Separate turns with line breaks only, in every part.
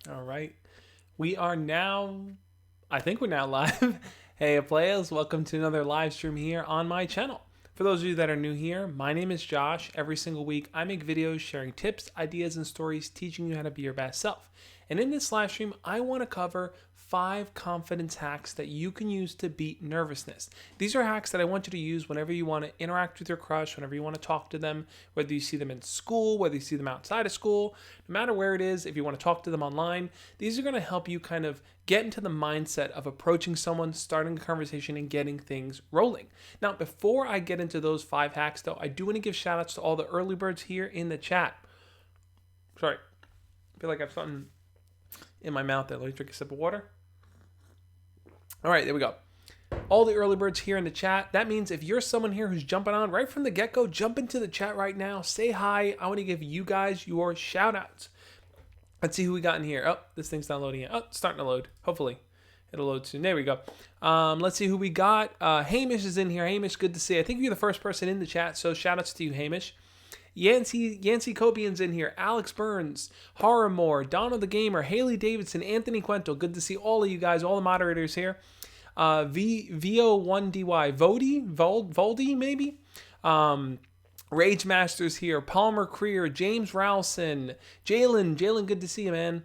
All right. We are now, I think we're now live. Hey, players, welcome to another live stream here on my channel. For those of you that are new here, my name is Josh. Every single week, I make videos sharing tips, ideas, and stories teaching you how to be your best self. And in this live stream, I want to cover 5 confidence hacks that you can use to beat nervousness. These are hacks that I want you to use whenever you want to interact with your crush, whenever you want to talk to them, whether you see them in school, whether you see them outside of school, no matter where it is, if you want to talk to them online. These are going to help you kind of get into the mindset of approaching someone, starting a conversation, and getting things rolling. Now, before I get into those 5 hacks, though, I do want to give shout outs to all the early birds here in the chat. Sorry, I feel like I have something in my mouth there. Let me drink a sip of water. All right, there we go. All the early birds here in the chat. That means if you're someone here who's jumping on right from the get-go, jump into the chat right now. Say hi. I want to give you guys your shout-outs. Let's see who we got in here. Oh, this thing's not loading yet. Oh, it's starting to load. Hopefully, it'll load soon. There we go. Let's see who we got. Hamish is in here. Hamish, good to see. I think you're the first person in the chat, so shout-outs to you, Hamish. Yancey Copian's in here, Alex Burns, Horrormore, Donald the Gamer, Haley Davidson, Anthony Quento. Good to see all of you guys, all the moderators here. VO1DY, Voldy maybe? Rage Masters here, Palmer Creer, James Rowson, Jalen, good to see you, man.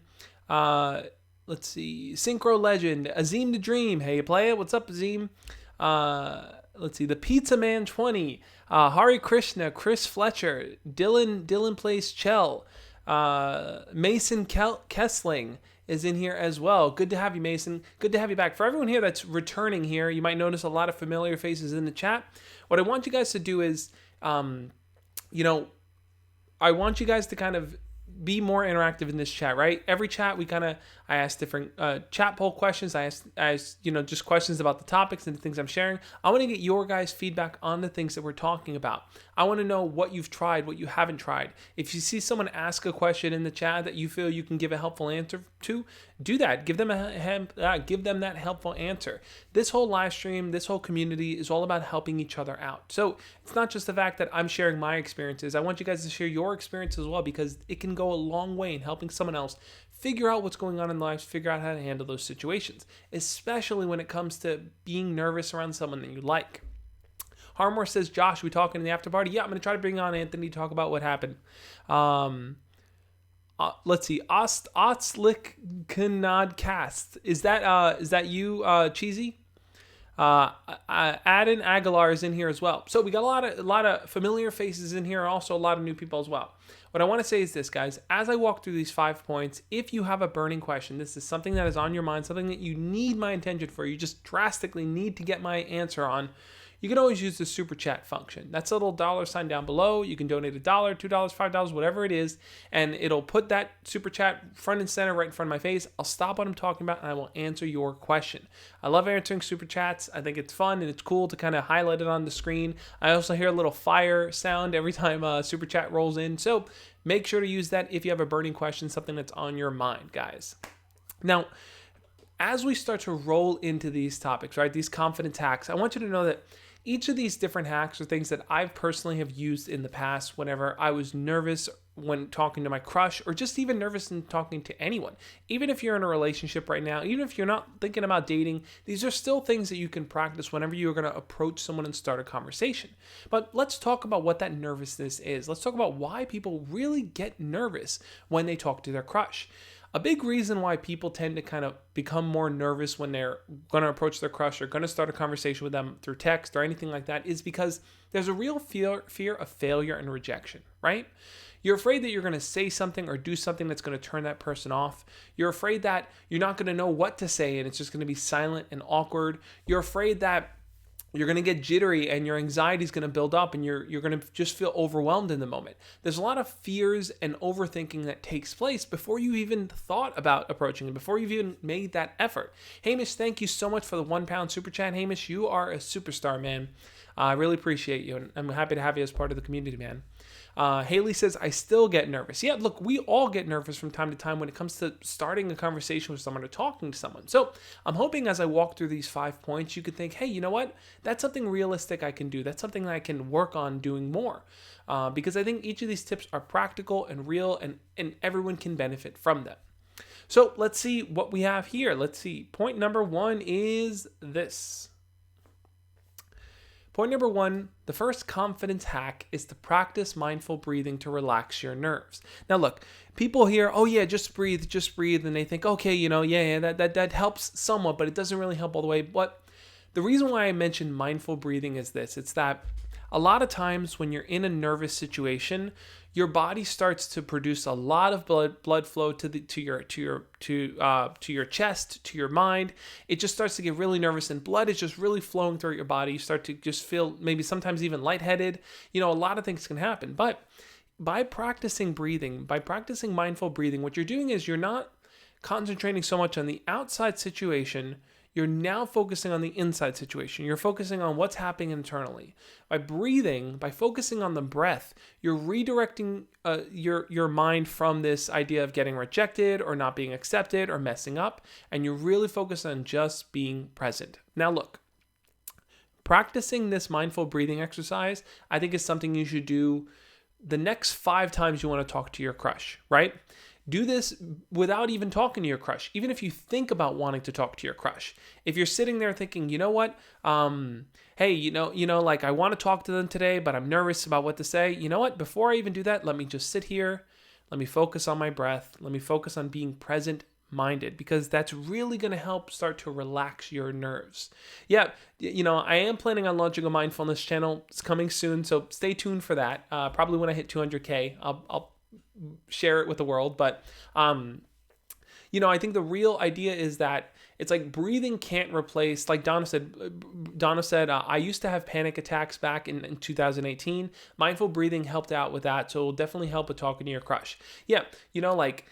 Let's see, Synchro Legend, Azim the Dream. Hey, you play it? What's up, Azim? Let's see, the Pizza Man 20, Hari Krishna, Chris Fletcher, Dylan Plays Chell, Mason Kessling is in here as well. Good to have you, Mason. Good to have you back. For everyone here that's returning here, you might notice a lot of familiar faces in the chat. What I want you guys to do is, I want you guys to kind of be more interactive in this chat, right? Every chat, I ask different chat poll questions. I ask, just questions about the topics and the things I'm sharing. I want to get your guys' feedback on the things that we're talking about. I want to know what you've tried, what you haven't tried. If you see someone ask a question in the chat that you feel you can give a helpful answer to, do that. Give them that helpful answer. This whole live stream, this whole community is all about helping each other out. So it's not just the fact that I'm sharing my experiences. I want you guys to share your experience as well, because it can go a long way in helping someone else figure out what's going on in life, figure out how to handle those situations, especially when it comes to being nervous around someone that you like. Harmore says, Josh, we talking in the after party? Yeah, I'm going to try to bring on Anthony to talk about what happened. Let's see. Otslicknodcast. Is that you, Cheesy? Adin Aguilar is in here as well. So we got a lot of familiar faces in here, and also a lot of new people as well. What I want to say is this, guys. As I walk through these 5 points, if you have a burning question, this is something that is on your mind, something that you need my attention for, you just drastically need to get my answer on, you can always use the super chat function. That's a little $ down below. You can donate $1, $2, $5, whatever it is, and it'll put that super chat front and center right in front of my face. I'll stop what I'm talking about and I will answer your question. I love answering super chats. I think it's fun and it's cool to kind of highlight it on the screen. I also hear a little fire sound every time a super chat rolls in. So make sure to use that if you have a burning question, something that's on your mind, guys. Now, as we start to roll into these topics, right, these confidence hacks, I want you to know that each of these different hacks are things that I personally have used in the past whenever I was nervous when talking to my crush, or just even nervous in talking to anyone. Even if you're in a relationship right now, even if you're not thinking about dating, these are still things that you can practice whenever you're going to approach someone and start a conversation. But let's talk about what that nervousness is. Let's talk about why people really get nervous when they talk to their crush. A big reason why people tend to kind of become more nervous when they're going to approach their crush or going to start a conversation with them through text or anything like that is because there's a real fear of failure and rejection, right? You're afraid that you're going to say something or do something that's going to turn that person off. You're afraid that you're not going to know what to say and it's just going to be silent and awkward. You're afraid that you're going to get jittery and your anxiety is going to build up and you're going to just feel overwhelmed in the moment. There's a lot of fears and overthinking that takes place before you even thought about approaching it, before you've even made that effort. Hamish, thank you so much for the £1 super chat. Hamish, you are a superstar, man. I really appreciate you, and I'm happy to have you as part of the community, man. Haley says, I still get nervous. Yeah, look, we all get nervous from time to time when it comes to starting a conversation with someone or talking to someone. So I'm hoping as I walk through these 5 points, you could think, hey, you know what? That's something realistic I can do. That's something that I can work on doing more. Because I think each of these tips are practical and real, and everyone can benefit from them. So let's see what we have here. Let's see. Point number 1 is this. Point number 1, the first confidence hack is to practice mindful breathing to relax your nerves. Now look, people hear, oh yeah, just breathe, and they think, okay, yeah, that helps somewhat, but it doesn't really help all the way. But the reason why I mentioned mindful breathing is this. It's that a lot of times when you're in a nervous situation, your body starts to produce a lot of blood flow to your chest, to your mind. It just starts to get really nervous, and blood is just really flowing through your body. You start to just feel maybe sometimes even lightheaded. A lot of things can happen. But by practicing breathing, by practicing mindful breathing, what you're doing is you're not concentrating so much on the outside situation. You're now focusing on the inside situation. You're focusing on what's happening internally. By breathing, by focusing on the breath, you're redirecting your mind from this idea of getting rejected or not being accepted or messing up, and you're really focused on just being present. Now look, practicing this mindful breathing exercise, I think is something you should do the next 5 times you want to talk to your crush, right? Do this without even talking to your crush. Even if you think about wanting to talk to your crush. If you're sitting there thinking, you know what? Hey, like I want to talk to them today, but I'm nervous about what to say. You know what? Before I even do that, let me just sit here. Let me focus on my breath. Let me focus on being present-minded, because that's really going to help start to relax your nerves. Yeah, I am planning on launching a mindfulness channel. It's coming soon, so stay tuned for that. Probably when I hit 200K, I'll share it with the world. But I think the real idea is that it's like breathing can't replace, like Donna said, I used to have panic attacks back in 2018. Mindful breathing helped out with that, so it will definitely help with talking to your crush. Yeah, like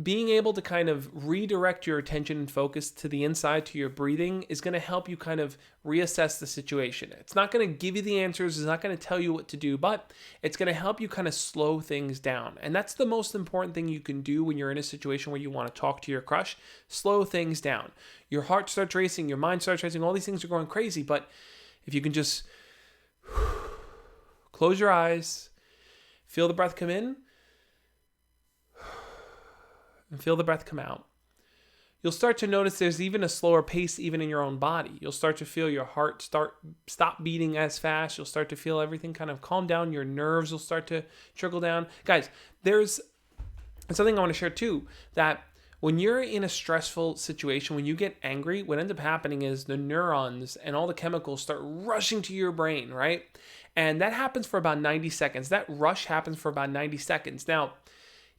being able to kind of redirect your attention and focus to the inside, to your breathing, is going to help you kind of reassess the situation. It's not going to give you the answers. It's not going to tell you what to do, but it's going to help you kind of slow things down. And that's the most important thing you can do when you're in a situation where you want to talk to your crush. Slow things down. Your heart starts racing, your mind starts racing, all these things are going crazy. But if you can just close your eyes, feel the breath come in, and feel the breath come out, you'll start to notice there's even a slower pace even in your own body. You'll start to feel your heart stop beating as fast. You'll start to feel everything kind of calm down. Your nerves will start to trickle down. Guys, there's something I want to share too, that when you're in a stressful situation, when you get angry, what ends up happening is the neurons and all the chemicals start rushing to your brain, right? And that happens for about 90 seconds. That rush happens for about 90 seconds. Now,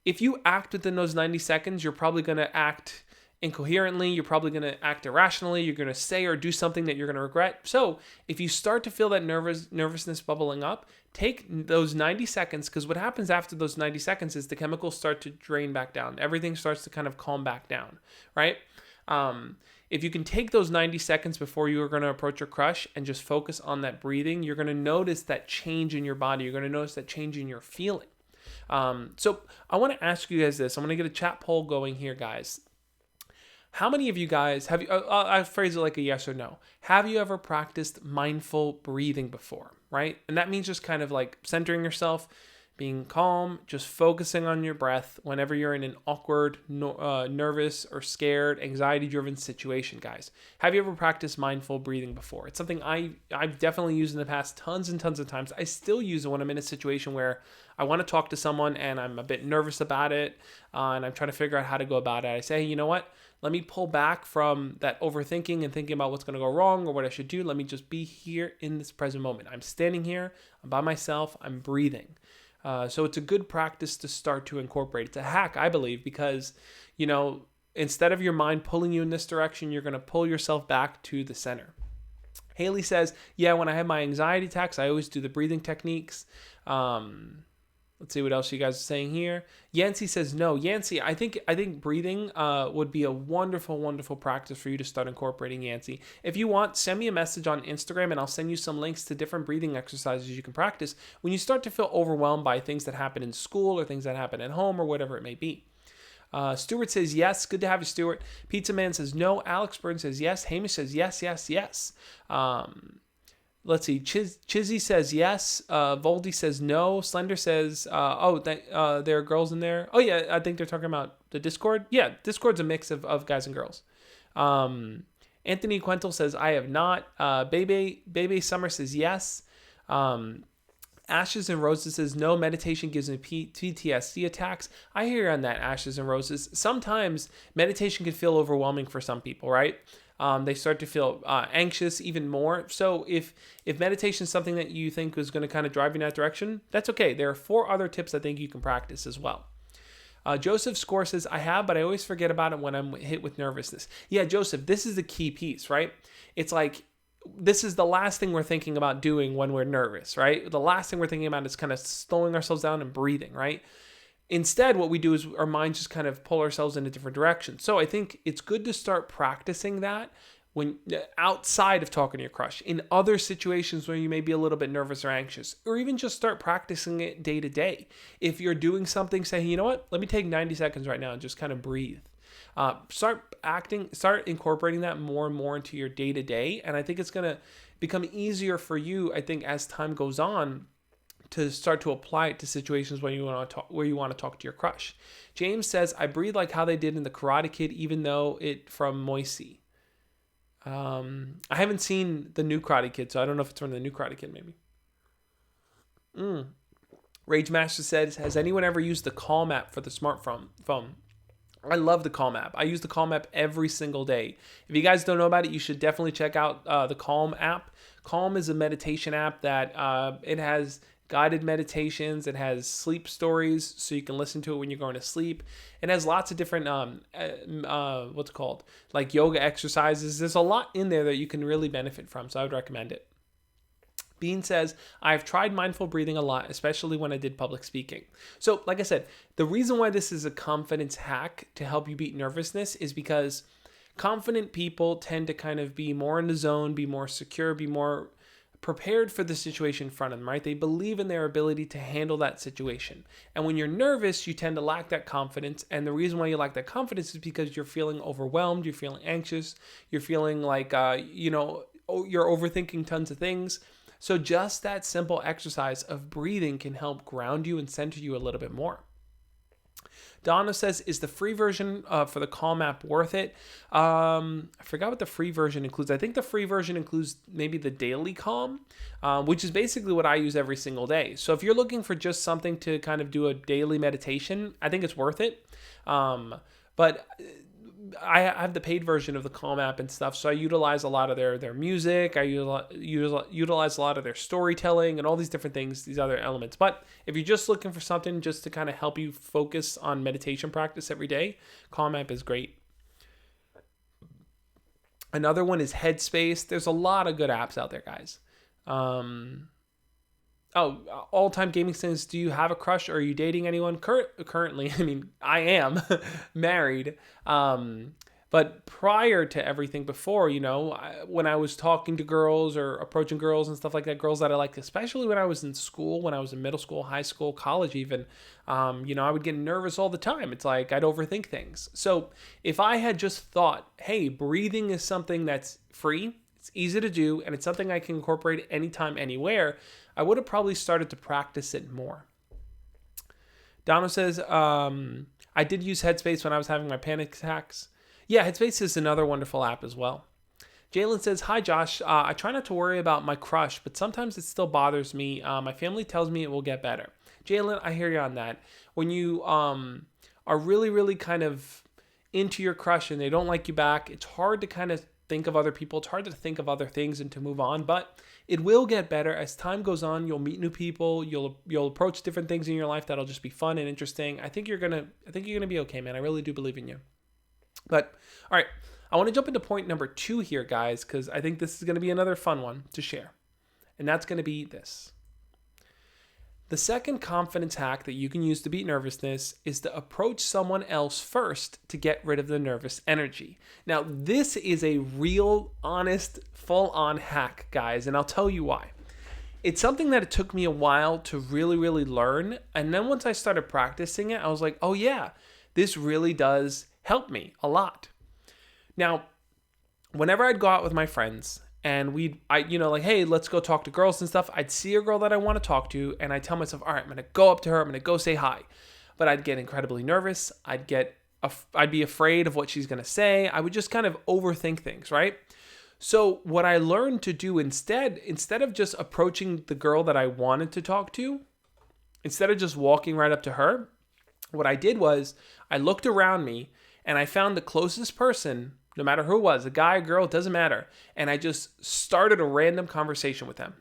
if you act within those 90 seconds, you're probably going to act incoherently. You're probably going to act irrationally. You're going to say or do something that you're going to regret. So if you start to feel that nervousness bubbling up, take those 90 seconds, because what happens after those 90 seconds is the chemicals start to drain back down. Everything starts to kind of calm back down, right? If you can take those 90 seconds before you are going to approach your crush and just focus on that breathing, you're going to notice that change in your body. You're going to notice that change in your feeling. So I want to ask you guys this. I'm going to get a chat poll going here, guys. How many of you guys have you, I'll phrase it like a yes or no. Have you ever practiced mindful breathing before, right? And that means just kind of like centering yourself, being calm, just focusing on your breath whenever you're in an awkward, nervous, or scared, anxiety-driven situation, guys. Have you ever practiced mindful breathing before? It's something I've definitely used in the past tons and tons of times. I still use it when I'm in a situation where I want to talk to someone and I'm a bit nervous about it, and I'm trying to figure out how to go about it. I say, hey, you know what? Let me pull back from that overthinking and thinking about what's going to go wrong or what I should do. Let me just be here in this present moment. I'm standing here. I'm by myself. I'm breathing. So it's a good practice to start to incorporate. It's a hack, I believe, because, instead of your mind pulling you in this direction, you're going to pull yourself back to the center. Haley says, yeah, when I have my anxiety attacks, I always do the breathing techniques. Let's see what else you guys are saying here. Yancy says no. Yancy, I think breathing would be a wonderful, wonderful practice for you to start incorporating, Yancy. If you want, send me a message on Instagram and I'll send you some links to different breathing exercises you can practice when you start to feel overwhelmed by things that happen in school or things that happen at home or whatever it may be. Stuart says yes. Good to have you, Stuart. Pizza Man says no. Alex Burns says yes. Hamish says yes, yes, yes. let's see. Chizzy says yes. Voldy says no. Slender says, there are girls in there. Oh, yeah, I think they're talking about the Discord. Yeah, Discord's a mix of guys and girls. Anthony Quentel says, I have not. Bebe Summer says yes. Ashes and Roses says, no, meditation gives me PTSD attacks. I hear you on that, Ashes and Roses. Sometimes meditation can feel overwhelming for some people, right? They start to feel anxious even more. So if meditation is something that you think is going to kind of drive you in that direction, that's okay. There are 4 other tips I think you can practice as well. Joseph Score says, I have, but I always forget about it when I'm hit with nervousness. Yeah, Joseph, this is the key piece, right? It's like, this is the last thing we're thinking about doing when we're nervous, right? The last thing we're thinking about is kind of slowing ourselves down and breathing, right? Instead, what we do is our minds just kind of pull ourselves in a different direction. So I think it's good to start practicing that when outside of talking to your crush, in other situations where you may be a little bit nervous or anxious, or even just start practicing it day to day. If you're doing something, say, you know what, let me take 90 seconds right now and just kind of breathe. Start incorporating that more and more into your day to day. And I think it's going to become easier for you, I think, as time goes on, to start to apply it to situations where you want to talk to your crush. James says, I breathe like how they did in the Karate Kid, even though it from Moisey. I haven't seen the new Karate Kid, so I don't know if it's from the new Karate Kid, maybe. Rage Master says, has anyone ever used the Calm app for the smartphone? I love the Calm app. I use the Calm app every single day. If you guys don't know about it, you should definitely check out the Calm app. Calm is a meditation app that it has guided meditations. It has sleep stories, so you can listen to it when you're going to sleep. It has lots of different, like yoga exercises. There's a lot in there that you can really benefit from, so I would recommend it. Bean says, I've tried mindful breathing a lot, especially when I did public speaking. So, like I said, the reason why this is a confidence hack to help you beat nervousness is because confident people tend to kind of be more in the zone, be more secure, be more prepared for the situation in front of them, right? They believe in their ability to handle that situation. And when you're nervous, you tend to lack that confidence. And the reason why you lack that confidence is because you're feeling overwhelmed, you're feeling anxious, you're feeling like, you're overthinking tons of things. So just that simple exercise of breathing can help ground you and center you a little bit more. Donna says, is the free version for the Calm app worth it? I forgot what the free version includes. I think the free version includes maybe the daily Calm, which is basically what I use every single day. So if you're looking for just something to kind of do a daily meditation, I think it's worth it. But I have the paid version of the Calm app and stuff, so I utilize a lot of their music. I utilize a lot of their storytelling and all these different things, these other elements. But if you're just looking for something just to kind of help you focus on meditation practice every day, Calm app is great. Another one is Headspace. There's a lot of good apps out there, guys. All-time gaming says, do you have a crush or are you dating anyone? Currently, I mean, I am married. But prior to everything before, when I was talking to girls or approaching girls and stuff like that, girls that I liked, especially when I was in school, when I was in middle school, high school, college even, I would get nervous all the time. It's like I'd overthink things. So if I had just thought, hey, breathing is something that's free, it's easy to do, and it's something I can incorporate anytime, anywhere, I would have probably started to practice it more. Donna says, I did use Headspace when I was having my panic attacks. Yeah, Headspace is another wonderful app as well. Jalen says, hi, Josh. I try not to worry about my crush, but sometimes it still bothers me. My family tells me it will get better. Jalen, I hear you on that. When you are really, really kind of into your crush and they don't like you back, it's hard to kind of think of other people. It's hard to think of other things and to move on, but it will get better as time goes on. You'll meet new people. You'll approach different things in your life that'll just be fun and interesting. I think you're gonna be okay, man. I really do believe in you. But all right, I want to jump into point number 2 here, guys, because I think this is going to be another fun one to share, and that's going to be this. The second confidence hack that you can use to beat nervousness is to approach someone else first to get rid of the nervous energy. Now, this is a real, honest, full-on hack, guys, and I'll tell you why. It's something that it took me a while to really, really learn, and then once I started practicing it, I was like, oh yeah, this really does help me a lot. Now, whenever I'd go out with my friends and like, hey, let's go talk to girls and stuff. I'd see a girl that I want to talk to, and I tell myself, all right, I'm going to go up to her. I'm going to go say hi. But I'd get incredibly nervous. I'd be afraid of what she's going to say. I would just kind of overthink things, right? So what I learned to do instead of just approaching the girl that I wanted to talk to, instead of just walking right up to her, what I did was I looked around me and I found the closest person, no matter who it was, a guy, a girl, it doesn't matter. And I just started a random conversation with them.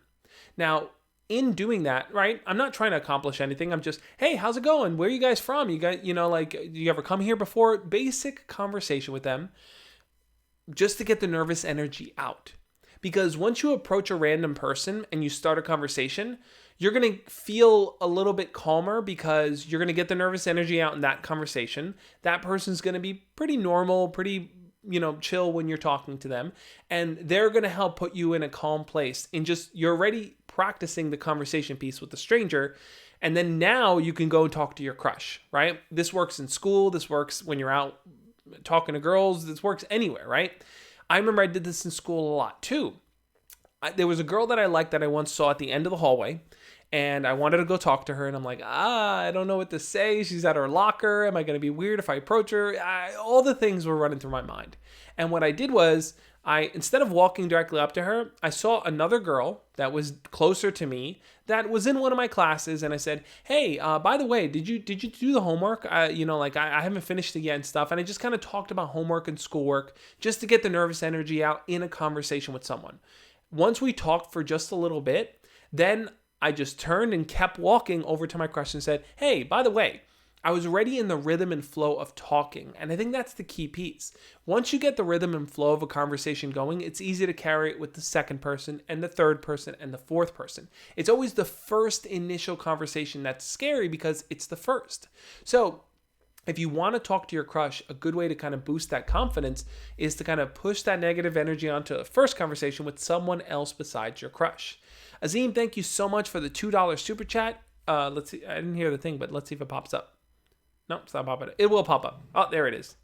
Now, in doing that, right, I'm not trying to accomplish anything. I'm just, hey, how's it going? Where are you guys from? You guys, you ever come here before? Basic conversation with them, just to get the nervous energy out. Because once you approach a random person and you start a conversation, you're going to feel a little bit calmer because you're going to get the nervous energy out in that conversation. That person's going to be pretty normal, pretty, chill when you're talking to them. And they're going to help put you in a calm place. And you're already practicing the conversation piece with the stranger. And then now you can go and talk to your crush, right? This works in school. This works when you're out talking to girls. This works anywhere, right? I remember I did this in school a lot too. There was a girl that I liked that I once saw at the end of the hallway, and I wanted to go talk to her, and I'm like, I don't know what to say. She's at her locker. Am I going to be weird if I approach her? All the things were running through my mind. And what I did was, instead of walking directly up to her, I saw another girl that was closer to me that was in one of my classes, and I said, hey, by the way, did you do the homework? I haven't finished it yet and stuff, and I just kind of talked about homework and schoolwork just to get the nervous energy out in a conversation with someone. Once we talked for just a little bit, then I just turned and kept walking over to my crush and said, hey, by the way, I was already in the rhythm and flow of talking. And I think that's the key piece. Once you get the rhythm and flow of a conversation going, it's easy to carry it with the second person and the third person and the fourth person. It's always the first initial conversation that's scary because it's the first. So if you want to talk to your crush, a good way to kind of boost that confidence is to kind of push that negative energy onto a first conversation with someone else besides your crush. Azim, thank you so much for the $2 super chat. Let's see. I didn't hear the thing, but let's see if it pops up. No, it's not popping up. It will pop up. Oh, there it is.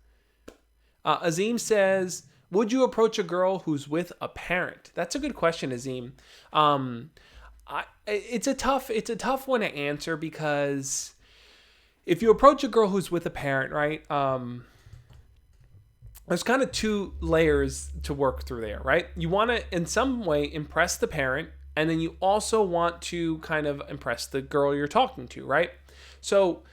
Azim says, would you approach a girl who's with a parent? That's a good question, Azim. It's a tough one to answer because if you approach a girl who's with a parent, right? There's kind of two layers to work through there, right? You want to, in some way, impress the parent, and then you also want to kind of impress the girl you're talking to, right? So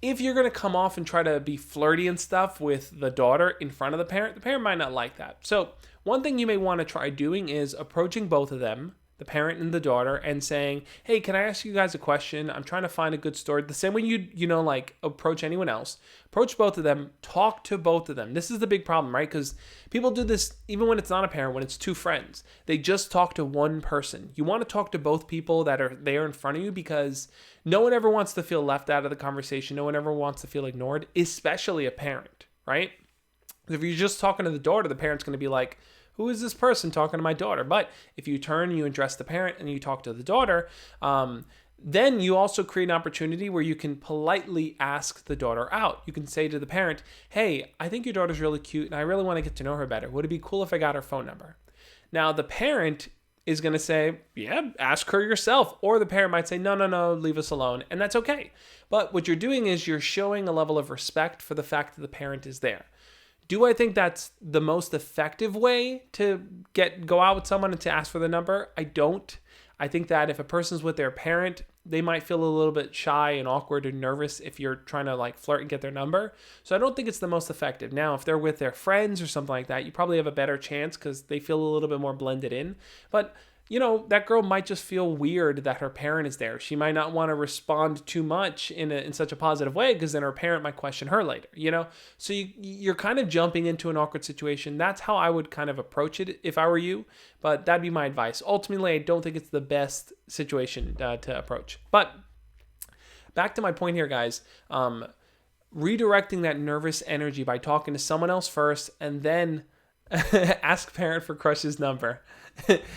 if you're going to come off and try to be flirty and stuff with the daughter in front of the parent might not like that. So one thing you may want to try doing is approaching both of them, the parent and the daughter, and saying, hey, can I ask you guys a question? I'm trying to find a good story. The same way you approach anyone else. Approach both of them. Talk to both of them. This is the big problem, right? Because people do this even when it's not a parent, when it's two friends. They just talk to one person. You want to talk to both people that are there in front of you because no one ever wants to feel left out of the conversation. No one ever wants to feel ignored, especially a parent, right? If you're just talking to the daughter, the parent's going to be like, who is this person talking to my daughter? But if you turn, you address the parent and you talk to the daughter, then you also create an opportunity where you can politely ask the daughter out. You can say to the parent, hey, I think your daughter's really cute and I really want to get to know her better. Would it be cool if I got her phone number? Now, the parent is going to say, yeah, ask her yourself. Or the parent might say, no, leave us alone. And that's okay. But what you're doing is you're showing a level of respect for the fact that the parent is there. Do I think that's the most effective way to go out with someone and to ask for the number? I don't. I think that if a person's with their parent, they might feel a little bit shy and awkward and nervous if you're trying to flirt and get their number. So I don't think it's the most effective. Now, if they're with their friends or something like that, you probably have a better chance because they feel a little bit more blended in. But that girl might just feel weird that her parent is there. She might not want to respond too much in such a positive way because then her parent might question her later, So you're kind of jumping into an awkward situation. That's how I would kind of approach it if I were you, but that'd be my advice. Ultimately, I don't think it's the best situation to approach. But back to my point here, guys. Redirecting that nervous energy by talking to someone else first and then ask parent for crush's number.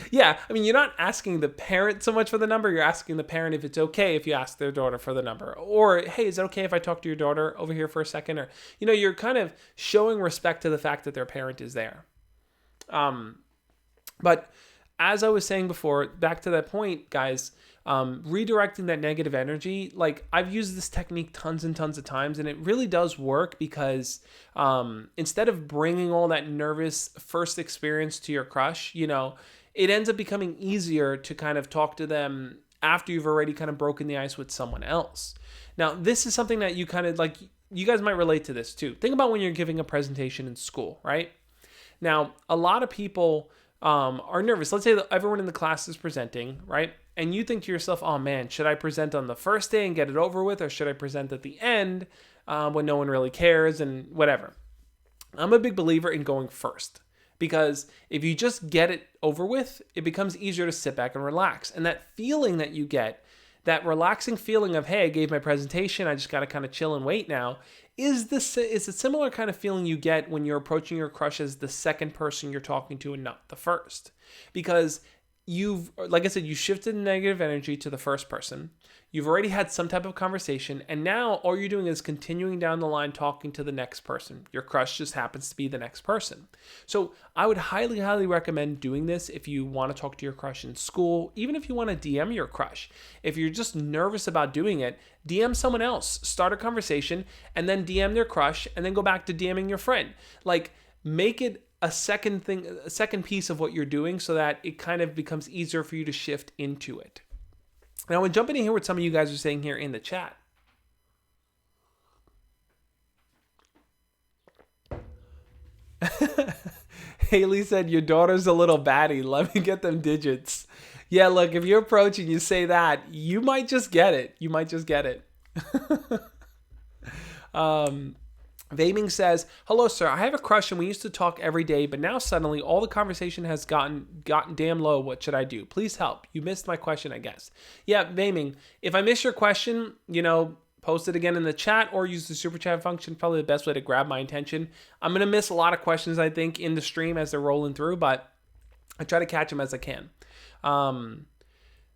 Yeah, I mean, you're not asking the parent so much for the number. You're asking the parent if it's okay if you ask their daughter for the number. Or, hey, is it okay if I talk to your daughter over here for a second? Or, you're kind of showing respect to the fact that their parent is there. But as I was saying before, back to that point, guys, redirecting that negative energy, like I've used this technique tons and tons of times, and it really does work because instead of bringing all that nervous first experience to your crush, it ends up becoming easier to kind of talk to them after you've already kind of broken the ice with someone else. Now, this is something that you kind of like, you guys might relate to this too. Think about when you're giving a presentation in school, right? Now, a lot of people are nervous. Let's say that everyone in the class is presenting, right? And you think to yourself, oh man, should I present on the first day and get it over with? Or should I present at the end when no one really cares and whatever? I'm a big believer in going first. Because if you just get it over with, it becomes easier to sit back and relax. And that feeling that you get, that relaxing feeling of, hey, I gave my presentation, I just got to kind of chill and wait now, is a similar kind of feeling you get when you're approaching your crush as the second person you're talking to and not the first. Because like I said, you shifted negative energy to the first person. You've already had some type of conversation, and now all you're doing is continuing down the line talking to the next person. Your crush just happens to be the next person. So I would highly, highly recommend doing this if you want to talk to your crush in school, even if you want to DM your crush. If you're just nervous about doing it, DM someone else, start a conversation, and then DM their crush, and then go back to DMing your friend. Like, make it a second piece of what you're doing so that it kind of becomes easier for you to shift into it. Now, I want to jump in here what some of you guys are saying here in the chat. Haley said, your daughter's a little baddie. Let me get them digits. Yeah, look, if you're approaching, you say that, you might just get it. Vaming says, hello, sir. I have a crush and we used to talk every day, but now suddenly all the conversation has gotten damn low. What should I do? Please help. You missed my question, I guess. Yeah, Vaming, if I miss your question, post it again in the chat or use the super chat function. Probably the best way to grab my attention. I'm going to miss a lot of questions, I think, in the stream as they're rolling through, but I try to catch them as I can.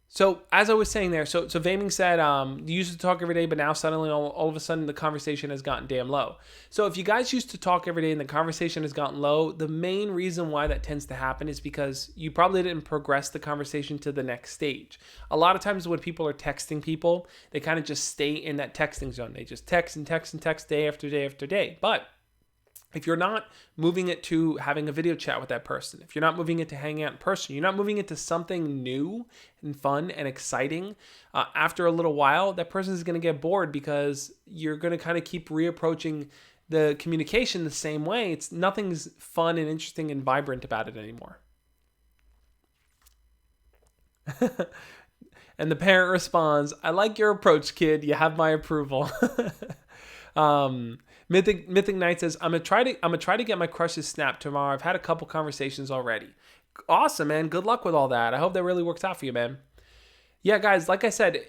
So as I was saying there, so Vaming said, you used to talk every day, but now suddenly all of a sudden the conversation has gotten damn low. So if you guys used to talk every day and the conversation has gotten low, the main reason why that tends to happen is because you probably didn't progress the conversation to the next stage. A lot of times when people are texting people, they kind of just stay in that texting zone. They just text and text and text day after day after day. But if you're not moving it to having a video chat with that person, if you're not moving it to hanging out in person, you're not moving it to something new and fun and exciting, after a little while, that person is going to get bored because you're going to kind of keep reapproaching the communication the same way. Nothing's fun and interesting and vibrant about it anymore. And the parent responds, I like your approach, kid. You have my approval. Mythic Knight says, I'm gonna try to get my crush's snap tomorrow. I've had a couple conversations already. Awesome, man. Good luck with all that. I hope that really works out for you, man. Yeah, guys, like I said,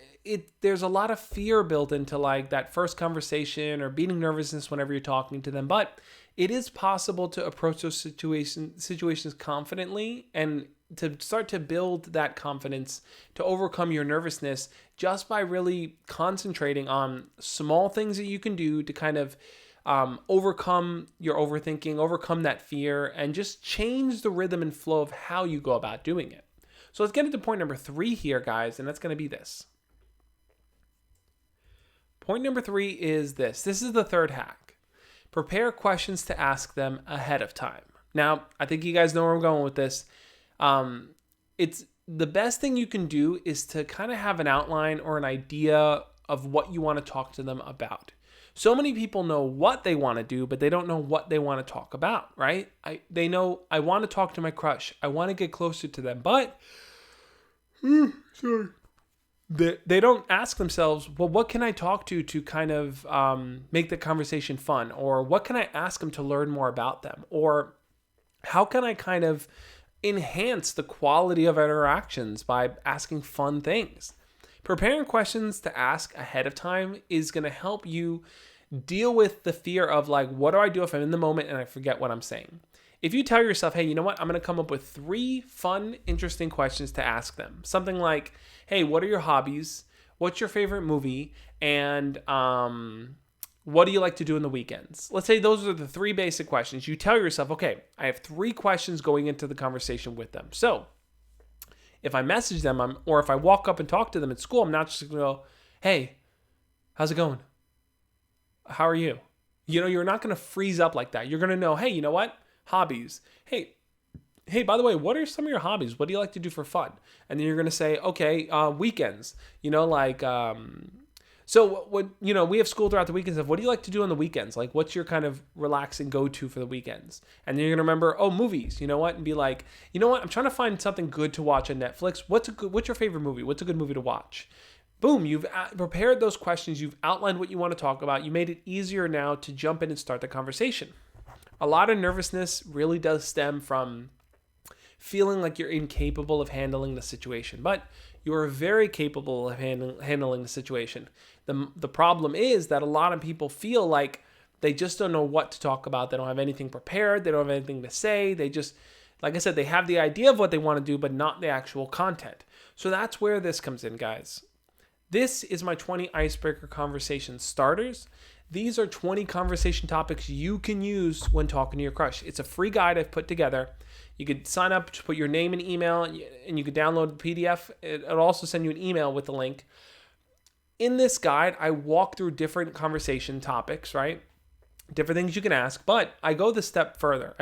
there's a lot of fear built into like that first conversation or beating nervousness whenever you're talking to them, but it is possible to approach those situations confidently and to start to build that confidence to overcome your nervousness just by really concentrating on small things that you can do to kind of overcome your overthinking, overcome that fear, and just change the rhythm and flow of how you go about doing it. So let's get into point number 3 here, guys, and that's going to be this. Point number 3 is this. This is the third hack. Prepare questions to ask them ahead of time. Now, I think you guys know where I'm going with this. It's the best thing you can do is to kind of have an outline or an idea of what you want to talk to them about. So many people know what they want to do, but they don't know what they want to talk about, right? They know, I want to talk to my crush. I want to get closer to them, but they don't ask themselves, well, what can I talk to kind of make the conversation fun? Or what can I ask them to learn more about them? Or how can I kind of enhance the quality of interactions by asking fun things? Preparing questions to ask ahead of time is going to help you deal with the fear of like, what do I do if I'm in the moment and I forget what I'm saying? If you tell yourself, hey, you know what? I'm going to come up with 3 fun, interesting questions to ask them. Something like, hey, what are your hobbies? What's your favorite movie? And what do you like to do in the weekends? Let's say those are the 3 basic questions. You tell yourself, okay, I have 3 questions going into the conversation with them. So If I message them, or if I walk up and talk to them at school, I'm not just going to go, hey, how's it going? How are you? You're not going to freeze up like that. You're going to know, hey, you know what? Hobbies. Hey, by the way, what are some of your hobbies? What do you like to do for fun? And then you're going to say, okay, weekends, so what, we have school throughout the weekends. What do you like to do on the weekends? Like, what's your kind of relaxing go-to for the weekends? And then you're going to remember, movies, and be like, you know what? I'm trying to find something good to watch on Netflix. What's your favorite movie? What's a good movie to watch? Boom, you've prepared those questions. You've outlined what you want to talk about. You made it easier now to jump in and start the conversation. A lot of nervousness really does stem from feeling like you're incapable of handling the situation, but you are very capable of handling the situation. The problem is that a lot of people feel like they just don't know what to talk about. They don't have anything prepared. They don't have anything to say. They just, like I said, they have the idea of what they want to do, but not the actual content. So that's where this comes in, guys. This is my 20 icebreaker conversation starters. These are 20 conversation topics you can use when talking to your crush. It's a free guide I've put together. You could sign up to put your name and email, and you could download the PDF. It'll also send you an email with the link. In this guide, I walk through different conversation topics, right? Different things you can ask, but I go a step further,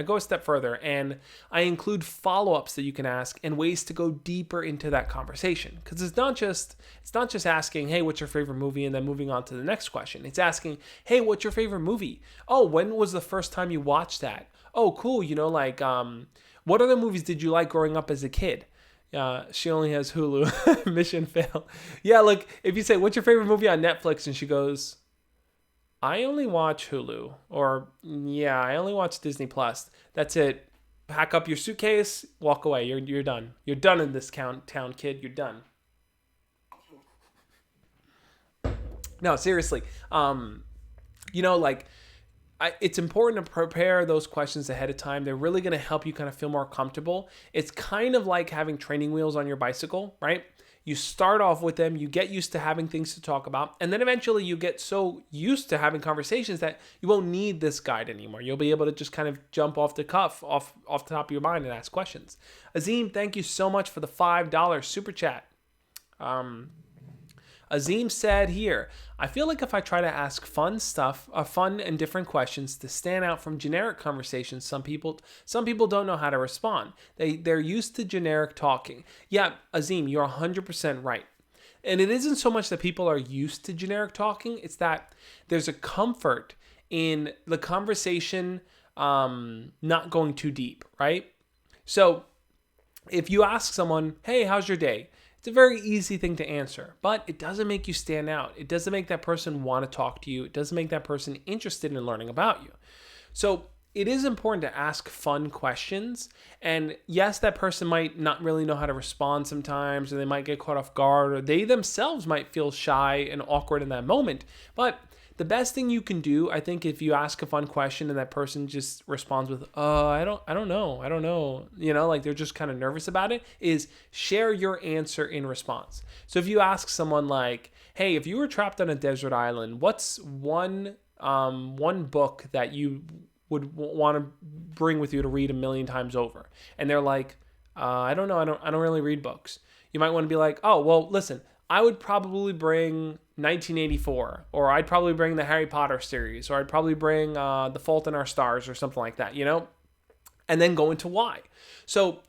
and I include follow-ups that you can ask and ways to go deeper into that conversation. Because it's not just asking, hey, what's your favorite movie, and then moving on to the next question. It's asking, hey, what's your favorite movie? Oh, when was the first time you watched that? Oh, cool. What other movies did you like growing up as a kid? She only has Hulu. Mission failed. Yeah, look, if you say, what's your favorite movie on Netflix? And she goes, I only watch Hulu. Or, yeah, I only watch Disney Plus. That's it. Pack up your suitcase, walk away. You're done. You're done in this town, kid. You're done. No, seriously. It's important to prepare those questions ahead of time. They're really going to help you kind of feel more comfortable. It's kind of like having training wheels on your bicycle, right? You start off with them, you get used to having things to talk about, and then eventually you get so used to having conversations that you won't need this guide anymore. You'll be able to just kind of jump off the cuff, off the top of your mind and ask questions. Azim, thank you so much for the $5 super chat. Azim said here, I feel like if I try to ask fun and different questions to stand out from generic conversations, some people don't know how to respond. They're used to generic talking. Yeah, Azim, you're 100% right. And it isn't so much that people are used to generic talking, it's that there's a comfort in the conversation not going too deep, right? So if you ask someone, hey, how's your day? It's a very easy thing to answer, but it doesn't make you stand out. It doesn't make that person want to talk to you. It doesn't make that person interested in learning about you. So it is important to ask fun questions. And yes, that person might not really know how to respond sometimes, or they might get caught off guard, or they themselves might feel shy and awkward in that moment. But the best thing you can do, I think, if you ask a fun question and that person just responds with, I don't know, like they're just kind of nervous about it, is share your answer in response. So if you ask someone like, hey, if you were trapped on a desert island, what's one book that you would want to bring with you to read 1,000,000 times over? And they're like, I don't know, I don't really read books. You might want to be like, oh, well, listen, I would probably bring 1984, or I'd probably bring the Harry Potter series, or I'd probably bring The Fault in Our Stars, or something like that, and then go into why. So,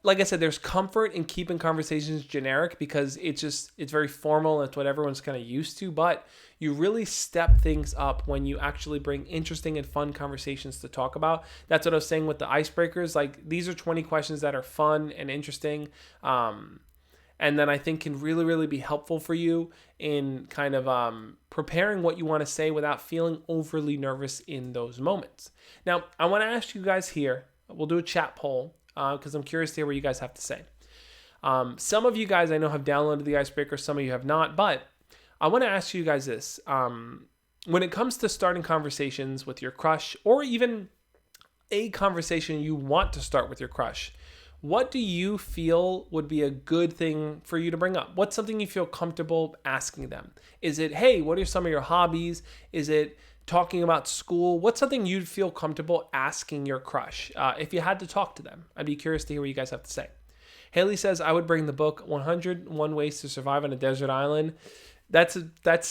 like I said, there's comfort in keeping conversations generic because it's very formal. It's what everyone's kind of used to, but you really step things up when you actually bring interesting and fun conversations to talk about. That's what I was saying with the icebreakers. Like, these are 20 questions that are fun and interesting. And then I think can really, really be helpful for you in kind of preparing what you want to say without feeling overly nervous in those moments. Now, I want to ask you guys here, we'll do a chat poll because I'm curious to hear what you guys have to say. Some of you guys I know have downloaded the icebreaker, some of you have not, but I want to ask you guys this. When it comes to starting conversations with your crush, or even a conversation you want to start with your crush, what do you feel would be a good thing for you to bring up? What's something you feel comfortable asking them? Is it, hey, what are some of your hobbies? Is it talking about school? What's something you'd feel comfortable asking your crush if you had to talk to them? I'd be curious to hear what you guys have to say. Haley says, I would bring the book 101 Ways to Survive on a Desert Island. That's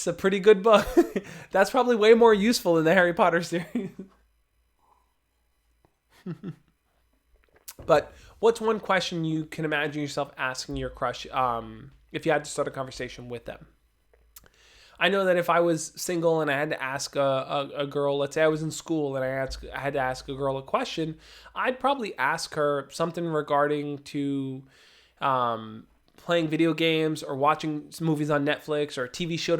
a pretty good book. That's probably way more useful than the Harry Potter series. But what's one question you can imagine yourself asking your crush if you had to start a conversation with them? I know that if I was single and I had to ask a girl, let's say I was in school and I had to ask a girl a question, I'd probably ask her something regarding to playing video games or watching movies on Netflix or a TV show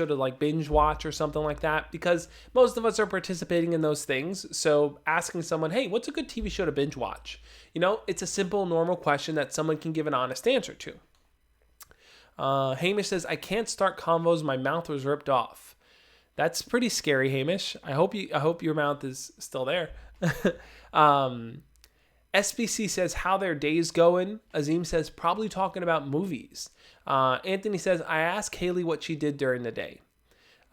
to like binge watch or something like that, because most of us are participating in those things. So asking someone, hey, what's a good TV show to binge watch? It's a simple, normal question that someone can give an honest answer to. Hamish says, I can't start convos. My mouth was ripped off. That's pretty scary, Hamish. I hope your mouth is still there. SBC says, how their day's going. Azim says, probably talking about movies. Anthony says, I asked Haley what she did during the day.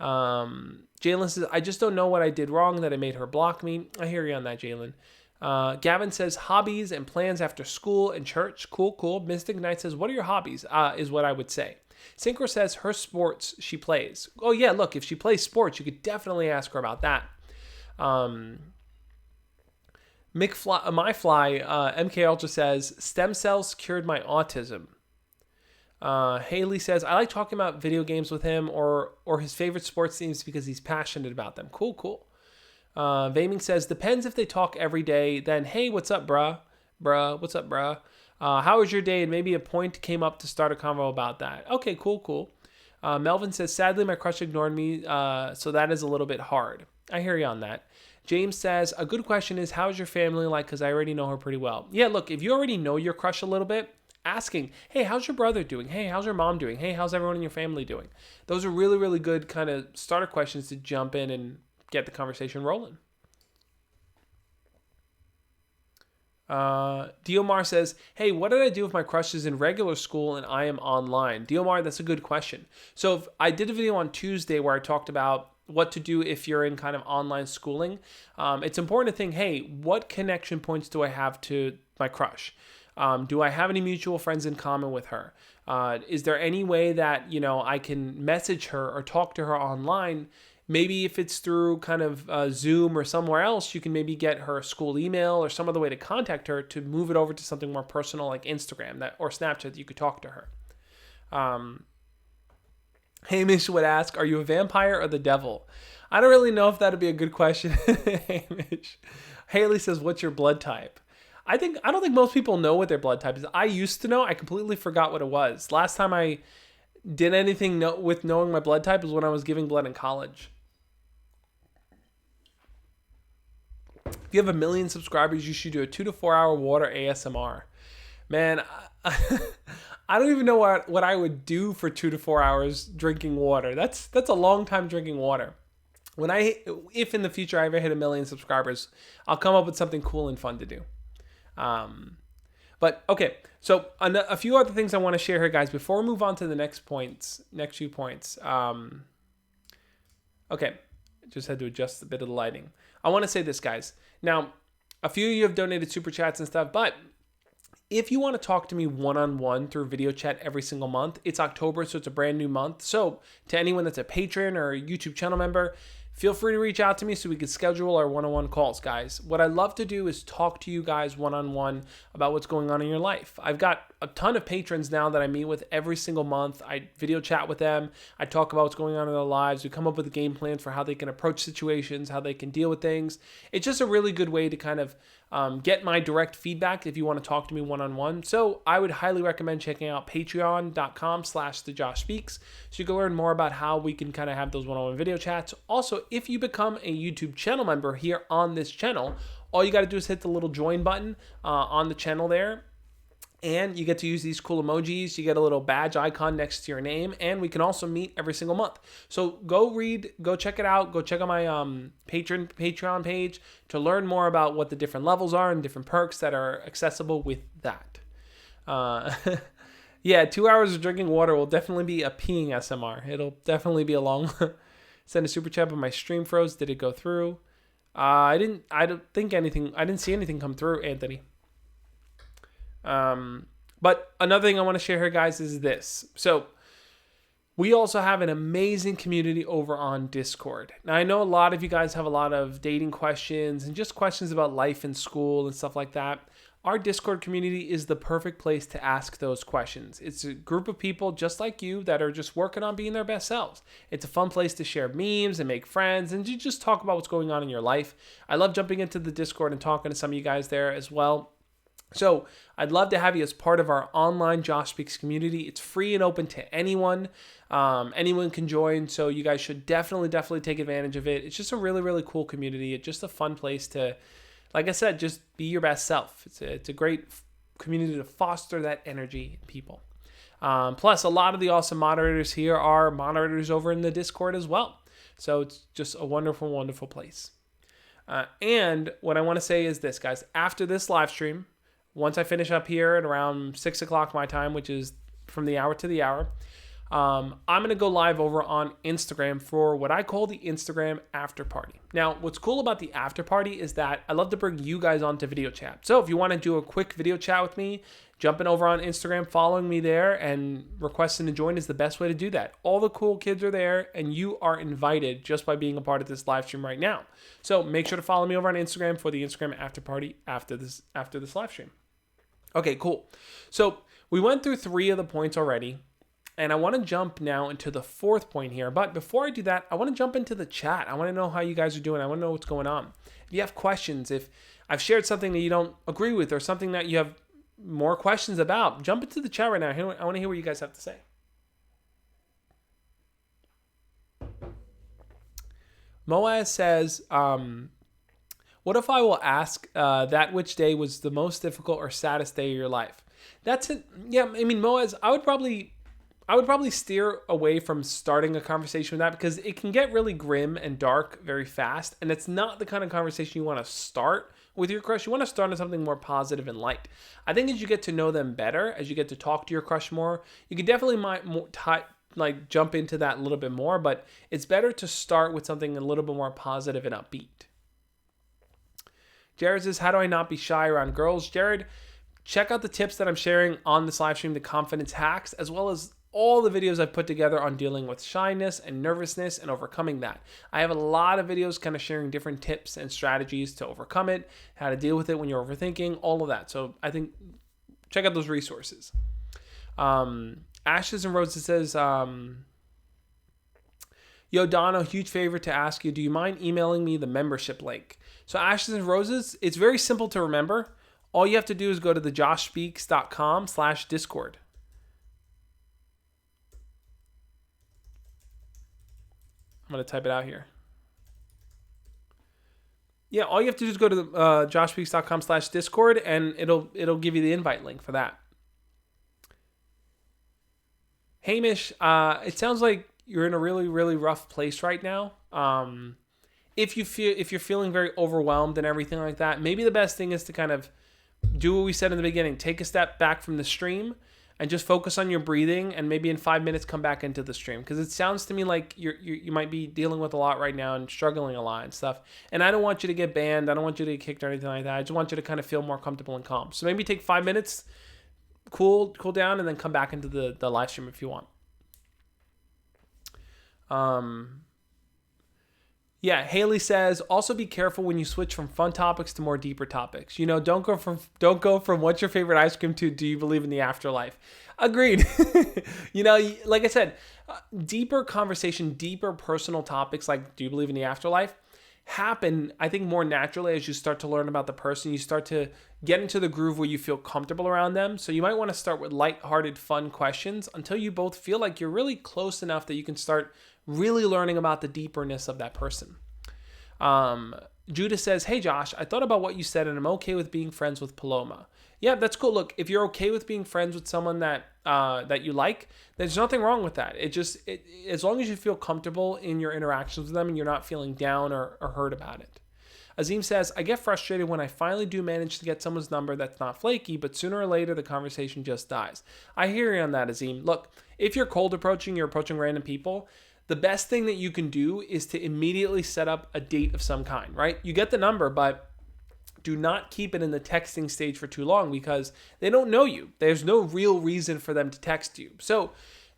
Jalen says, I just don't know what I did wrong that I made her block me. I hear you on that, Jalen. Gavin says, hobbies and plans after school and church. Cool. Mystic Knight says, what are your hobbies? Is what I would say. Synchro says, her sports she plays. Oh, yeah, look, if she plays sports, you could definitely ask her about that. MK Ultra says, stem cells cured my autism. Haley says, I like talking about video games with him or his favorite sports teams because he's passionate about them. Cool. Vaming says, depends if they talk every day, then, hey, what's up, bruh? What's up, bruh? How was your day? And maybe a point came up to start a convo about that. Okay, cool. Melvin says, sadly, my crush ignored me, so that is a little bit hard. I hear you on that. James says, a good question is, how's your family like? Because I already know her pretty well. Yeah, look, if you already know your crush a little bit, asking, hey, how's your brother doing? Hey, how's your mom doing? Hey, how's everyone in your family doing? Those are really, really good kind of starter questions to jump in and get the conversation rolling. Diomar says, hey, what did I do if my crush is in regular school and I am online? Diomar, that's a good question. So if I did a video on Tuesday where I talked about what to do if you're in kind of online schooling. It's important to think, hey, what connection points do I have to my crush? Do I have any mutual friends in common with her? Is there any way that, I can message her or talk to her online? Maybe if it's through kind of Zoom or somewhere else, you can maybe get her school email or some other way to contact her to move it over to something more personal like Instagram or Snapchat that you could talk to her. Hamish would ask, are you a vampire or the devil? I don't really know if that'd be a good question, Hamish. Haley says, what's your blood type? I don't think most people know what their blood type is. I used to know. I completely forgot what it was. Last time I did anything with knowing my blood type was when I was giving blood in college. If you have 1 million subscribers, you should do a 2 to 4 hour water ASMR. Man, I don't even know what I would do for 2 to 4 hours drinking water. That's a long time drinking water. If in the future I ever hit 1 million subscribers, I'll come up with something cool and fun to do. But okay, so a few other things I want to share here, guys, before we move on to the next few points. Okay, just had to adjust a bit of the lighting. I want to say this, guys. Now, a few of you have donated super chats and stuff, but if you want to talk to me one-on-one through video chat every single month, it's October, so it's a brand new month. So to anyone that's a patron or a YouTube channel member, feel free to reach out to me so we can schedule our one-on-one calls, guys. What I love to do is talk to you guys one-on-one about what's going on in your life. I've got a ton of patrons now that I meet with every single month. I video chat with them. I talk about what's going on in their lives. We come up with a game plan for how they can approach situations, how they can deal with things. It's just a really good way to kind of get my direct feedback if you want to talk to me one-on-one. So I would highly recommend checking out patreon.com/thejoshspeaks so you can learn more about how we can kind of have those one-on-one video chats. Also, if you become a YouTube channel member here on this channel, all you got to do is hit the little join button on the channel there. And you get to use these cool emojis. You get a little badge icon next to your name. And we can also meet every single month. So go check it out. Go check out my Patreon page to learn more about what the different levels are and different perks that are accessible with that. Yeah, 2 hours of drinking water will definitely be a peeing SMR. It'll definitely be a long send a super chat, but my stream froze. Did it go through? I didn't see anything come through, Anthony. But another thing I want to share here, guys, is this. So we also have an amazing community over on Discord. Now, I know a lot of you guys have a lot of dating questions and just questions about life and school and stuff like that. Our Discord community is the perfect place to ask those questions. It's a group of people just like you that are just working on being their best selves. It's a fun place to share memes and make friends and to just talk about what's going on in your life. I love jumping into the Discord and talking to some of you guys there as well. So I'd love to have you as part of our online Josh Speaks community. It's free and open to anyone. Anyone can join, so you guys should definitely take advantage of it. It's just a really, really cool community. It's just a fun place to, like I said, just be your best self. It's a great community to foster that energy in people. Plus, a lot of the awesome moderators here are moderators over in the Discord as well. So it's just a wonderful, wonderful place. And what I want to say is this, guys. After this live stream, once I finish up here at around 6 o'clock my time, which is from the hour to the hour, I'm going to go live over on Instagram for what I call the Instagram after party. Now, what's cool about the after party is that I love to bring you guys onto video chat. So if you want to do a quick video chat with me, jumping over on Instagram, following me there, and requesting to join is the best way to do that. All the cool kids are there, and you are invited just by being a part of this live stream right now. So make sure to follow me over on Instagram for the Instagram after party after this live stream. Okay, cool. So we went through 3 of the points already. And I want to jump now into the 4th point here. But before I do that, I want to jump into the chat. I want to know how you guys are doing. I want to know what's going on. If you have questions, if I've shared something that you don't agree with or something that you have more questions about, jump into the chat right now. I want to hear what you guys have to say. Moaz says, what if I will ask that which day was the most difficult or saddest day of your life? That's it. Yeah, I mean, Moaz, I would probably steer away from starting a conversation with that because it can get really grim and dark very fast. And it's not the kind of conversation you want to start with your crush. You want to start on something more positive and light. I think as you get to know them better, as you get to talk to your crush more, you can definitely jump into that a little bit more. But it's better to start with something a little bit more positive and upbeat. Jared says, how do I not be shy around girls? Jared, check out the tips that I'm sharing on this live stream, the confidence hacks, as well as all the videos I've put together on dealing with shyness and nervousness and overcoming that. I have a lot of videos kind of sharing different tips and strategies to overcome it, how to deal with it when you're overthinking, all of that. So I think check out those resources. Ashes and Roses says, yo, Donna, huge favor to ask you. Do you mind emailing me the membership link? So Ashes and Roses, it's very simple to remember. All you have to do is go to thejoshspeaks.com/Discord. I'm going to type it out here. Yeah, all you have to do is go to the joshspeaks.com/Discord and it'll give you the invite link for that. Hamish, it sounds like you're in a really, really rough place right now. If you're feeling very overwhelmed and everything like that, maybe the best thing is to kind of do what we said in the beginning. Take a step back from the stream and just focus on your breathing, and maybe in 5 minutes come back into the stream, because it sounds to me like you might be dealing with a lot right now and struggling a lot and stuff. And I don't want you to get banned. I don't want you to get kicked or anything like that. I just want you to kind of feel more comfortable and calm. So maybe take 5 minutes, cool down, and then come back into the live stream if you want. Yeah, Haley says, also be careful when you switch from fun topics to more deeper topics. You know, don't go from what's your favorite ice cream to do you believe in the afterlife. Agreed. You know, like I said, deeper conversation, deeper personal topics like do you believe in the afterlife happen, I think, more naturally as you start to learn about the person. You start to get into the groove where you feel comfortable around them. So you might want to start with lighthearted, fun questions until you both feel like you're really close enough that you can start really learning about the deeperness of that person. Judah says, hey Josh, I thought about what you said and I'm okay with being friends with Paloma. Yeah, that's cool. Look, if you're okay with being friends with someone that you like, there's nothing wrong with that. As long as you feel comfortable in your interactions with them and you're not feeling down or hurt about it. Azim says, I get frustrated when I finally do manage to get someone's number that's not flaky, but sooner or later the conversation just dies. I hear you on that, Azim. Look, if you're cold approaching, you're approaching random people, the best thing that you can do is to immediately set up a date of some kind, right? You get the number, but do not keep it in the texting stage for too long because they don't know you. There's no real reason for them to text you. So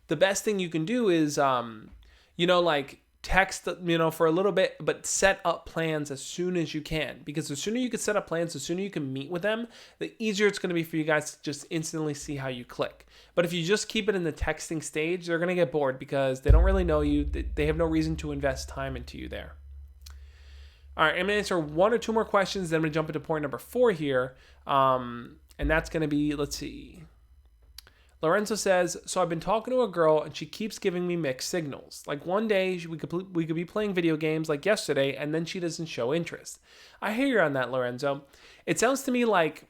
the best thing you can do is, like text, for a little bit, but set up plans as soon as you can. Because the sooner you can set up plans, the sooner you can meet with them, the easier it's going to be for you guys to just instantly see how you click. But if you just keep it in the texting stage, they're going to get bored because they don't really know you. They have no reason to invest time into you there. All right, I'm going to answer one or two more questions, then I'm going to jump into point number 4 here. And that's going to be, let's see. Lorenzo says, so I've been talking to a girl and she keeps giving me mixed signals. Like one day we could be playing video games like yesterday and then she doesn't show interest. I hear you on that, Lorenzo. It sounds to me like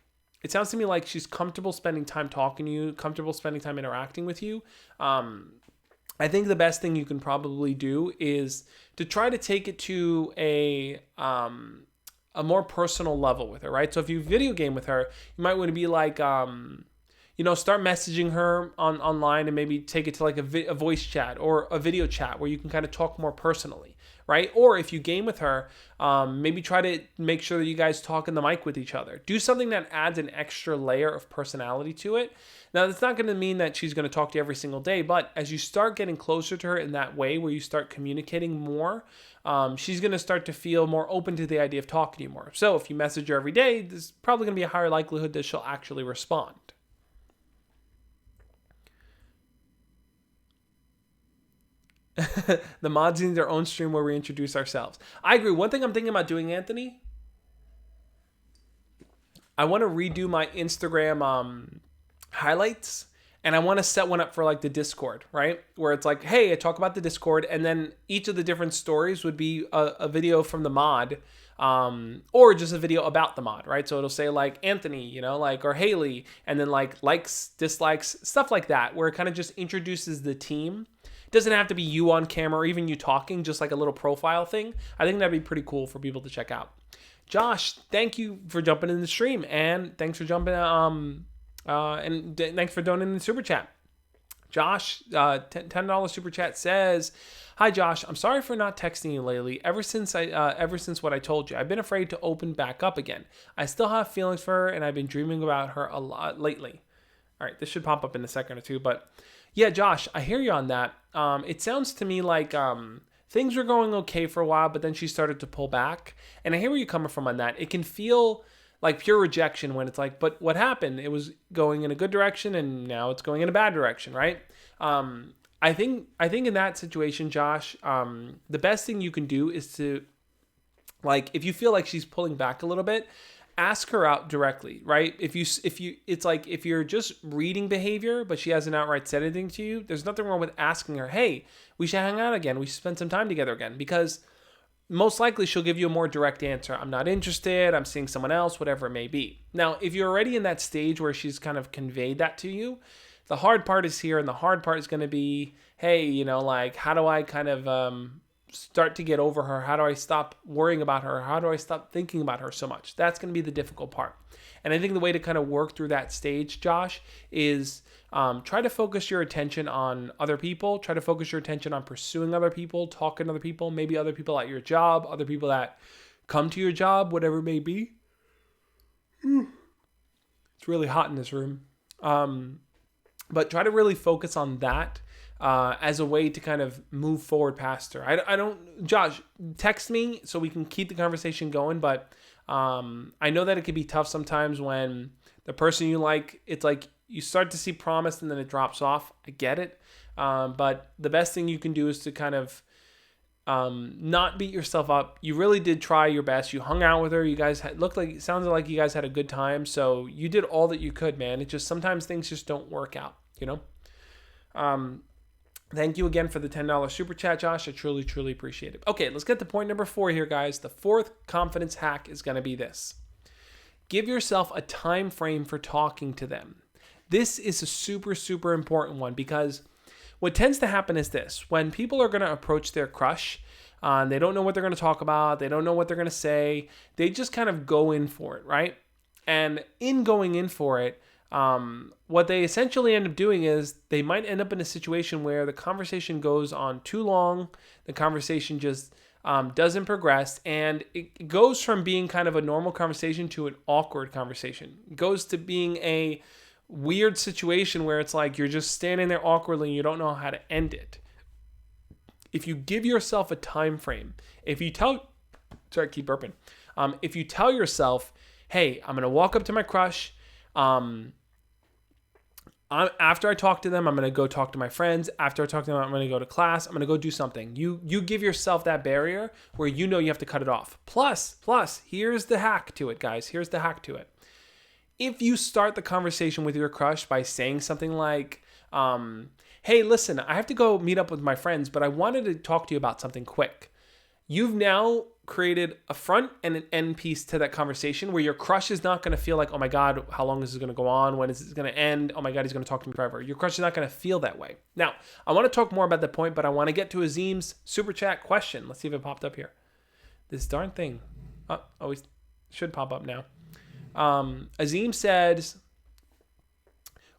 she's comfortable spending time talking to you, comfortable spending time interacting with you. I think the best thing you can probably do is to try to take it to a more personal level with her, right? So if you video game with her, you might want to be like, start messaging her online and maybe take it to like a voice chat or a video chat where you can kind of talk more personally, right? Or if you game with her, maybe try to make sure that you guys talk in the mic with each other. Do something that adds an extra layer of personality to it. Now, that's not going to mean that she's going to talk to you every single day, but as you start getting closer to her in that way where you start communicating more, she's going to start to feel more open to the idea of talking to you more. So if you message her every day, there's probably going to be a higher likelihood that she'll actually respond. The mods need their own stream where we introduce ourselves. I agree. One thing I'm thinking about doing, Anthony, I want to redo my Instagram highlights, and I want to set one up for like the Discord, right? Where it's like, hey, I talk about the Discord, and then each of the different stories would be a video from the mod, or just a video about the mod, right? So it'll say like Anthony, or Haley, and then like likes, dislikes, stuff like that, where it kind of just introduces the team. It doesn't have to be you on camera or even you talking, just like a little profile thing. I think that'd be pretty cool for people to check out. Josh, thank you for jumping in the stream, and thanks for jumping and thanks for donating the super chat. Josh, $10 super chat says, "Hi Josh, I'm sorry for not texting you lately. Ever since what I told you, I've been afraid to open back up again. I still have feelings for her, and I've been dreaming about her a lot lately." All right, this should pop up in a second or two, but yeah, Josh, I hear you on that. It sounds to me like things were going okay for a while, but then she started to pull back, and I hear where you're coming from on that. It can feel like pure rejection when it's like, but what happened? It was going in a good direction and now it's going in a bad direction, right? I think in that situation, Josh, the best thing you can do is to, like, if you feel like she's pulling back a little bit, ask her out directly, right? If you're just reading behavior, but she hasn't outright said anything to you, there's nothing wrong with asking her, hey, we should hang out again. We should spend some time together again, because most likely she'll give you a more direct answer. I'm not interested. I'm seeing someone else, whatever it may be. Now, if you're already in that stage where she's kind of conveyed that to you, the hard part is here, and the hard part is going to be, hey, how do I kind of start to get over her? How do I stop worrying about her? How do I stop thinking about her so much? That's going to be the difficult part. And I think the way to kind of work through that stage, Josh, is try to focus your attention on other people. Try to focus your attention on pursuing other people, talking to other people, maybe other people at your job, other people that come to your job, whatever it may be. It's really hot in this room. But try to really focus on that as a way to kind of move forward past her. I don't, Josh, text me so we can keep the conversation going, but I know that it can be tough sometimes when the person you like, it's like you start to see promise and then it drops off. I get it. But the best thing you can do is to kind of not beat yourself up. You really did try your best. You hung out with her. You guys sounded like you guys had a good time. So you did all that you could, man. It just, sometimes things just don't work out, Thank you again for the $10 super chat, Josh. I truly, truly appreciate it. Okay, let's get to point number 4 here, guys. The 4th confidence hack is going to be this. Give yourself a time frame for talking to them. This is a super, super important one, because what tends to happen is this. When people are going to approach their crush, they don't know what they're going to talk about. They don't know what they're going to say. They just kind of go in for it, right? And in going in for it, what they essentially end up doing is they might end up in a situation where the conversation goes on too long. The conversation just doesn't progress, and it goes from being kind of a normal conversation to an awkward conversation. It goes to being a weird situation where it's like you're just standing there awkwardly and you don't know how to end it. If you give yourself a time frame, if you tell yourself, hey, I'm going to walk up to my crush, after I talk to them, I'm going to go talk to my friends. After I talk to them, I'm going to go to class. I'm going to go do something. You give yourself that barrier where you know you have to cut it off. Plus, here's the hack to it, guys. Here's the hack to it. If you start the conversation with your crush by saying something like, hey, listen, I have to go meet up with my friends, but I wanted to talk to you about something quick. You've now created a front and an end piece to that conversation where your crush is not going to feel like, oh my God, how long is this going to go on? When is this going to end? Oh my God, he's going to talk to me forever. Your crush is not going to feel that way. Now, I want to talk more about that point, but I want to get to Azim's super chat question. Let's see if it popped up here. This darn thing. Oh, it should pop up now. Azim says,